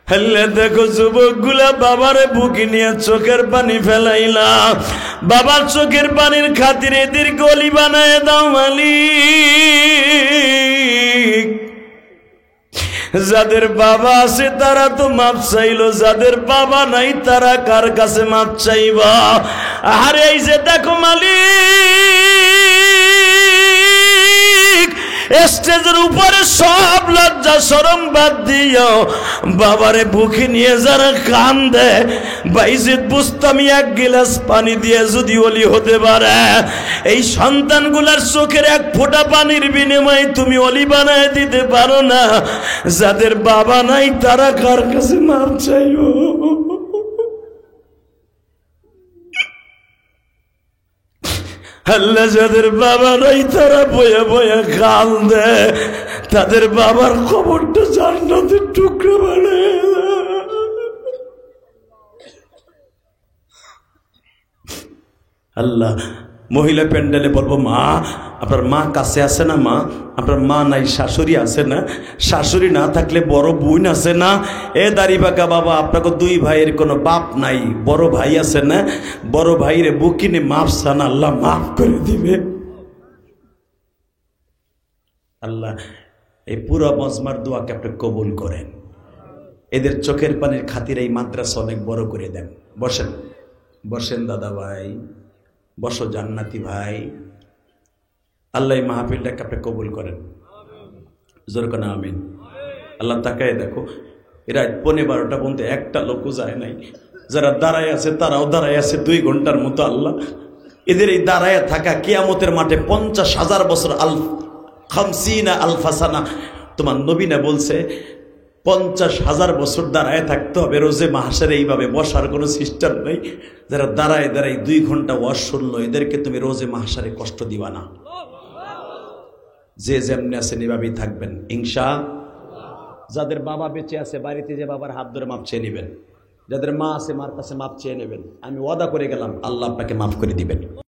হ্যাঁ দেখো যুবক গুলা বাবারে বুকি নিয়ে চোখের পানি ফেলাইলা, বাবার চোখের পানির খাতিরে এদের গলি বানায় দাও মালিক। যাদের বাবা আছে তারা তো মাপ চাইলো, যাদের বাবা নাই তারা কার কাছে মাপ চাইবা? আরে এই যে দেখো মালিক, স্টেজের উপরে সব লজ্জা শরম বাদ দিও, বাবারে বুকে নিয়ে যারা কান্দে, বাইজিদ বুস্তামি এক গিলাস পানি দিয়ে যদি ওলি হতে পারে, এই সন্তানগুলার চোখের এক ফোঁটা পানির বিনিময়ে তুমি ওলি বানায় দিতে পারো না? যাদের বাবা নাই তারা কার কাছে মাপ চাইও? আল্লাহ যাদের বাবা নাই তারা বয়ে বয়ে কান্দে, তাদের বাবার খবরটা জান্নাতের টুকরো বানায়। আল্লাহ মহিলা প্যান্ডেলে বলবো, মা আপনার মা কাছে আছে না? মা আপনার মা নাই, শাশুড়ি আছে না? শাশুড়ি না থাকলে বড় বোন আছে না? এ দাড়িপাকা বাবা, আপনাকে দুই ভাইয়ের কোনো বাপ নাই, বড় ভাই আছে না? বড় ভাইরে বুকিনে মাফ চান, আল্লাহ মাফ করে দিবে। আল্লাহ এই পুরো মজমার দোয়াকে আপনি কবুল করেন। এদের চোখের পানির খাতির এই মাদ্রাসা অনেক বড় করে দেন। বসেন, বসেন দাদা ভাই, বসো জান্নাতি ভাই। আল্লাহ এই মাহফিলটাকে আপনি কবুল করেন। জোরকানা আমিন। আল্লাহ তাকায় দেখো, এরা 11:30 পর্যন্ত একটা লোকও যায় নাই। যারা দাঁড়ায় আছে তারাও দাঁড়ায় আছে 2 ঘন্টার মতো। আল্লাহ এদের এই দাঁড়ায় থাকা কিয়ামতের মাঠে 50,000 বছর, 50 আলফা সানা। তোমার নবী না বলছে 50,000 বছর দাঁড়ায় থাকতে হবে রোজে মাহশারে, এইভাবে বসার কোনো সিস্টেম নেই। যারা দাঁড়ায় দাঁড়ায় 2 ঘন্টা ওয়াজ শুনলো, এদেরকে তুমি রোজে মাহশারে কষ্ট দিবা না। যে যেমনি আছেন এভাবেই থাকবেন ইনশাআল্লাহ। যাদের বাবা বেঁচে আছে বাড়িতে যে বাবার হাত ধরে মাপ চেয়ে নেবেন, যাদের মা আছে মার কাছে মাপ চেয়ে নেবেন। আমি ওয়াদা করে গেলাম, আল্লাহ আপনাকে মাফ করে দিবেন।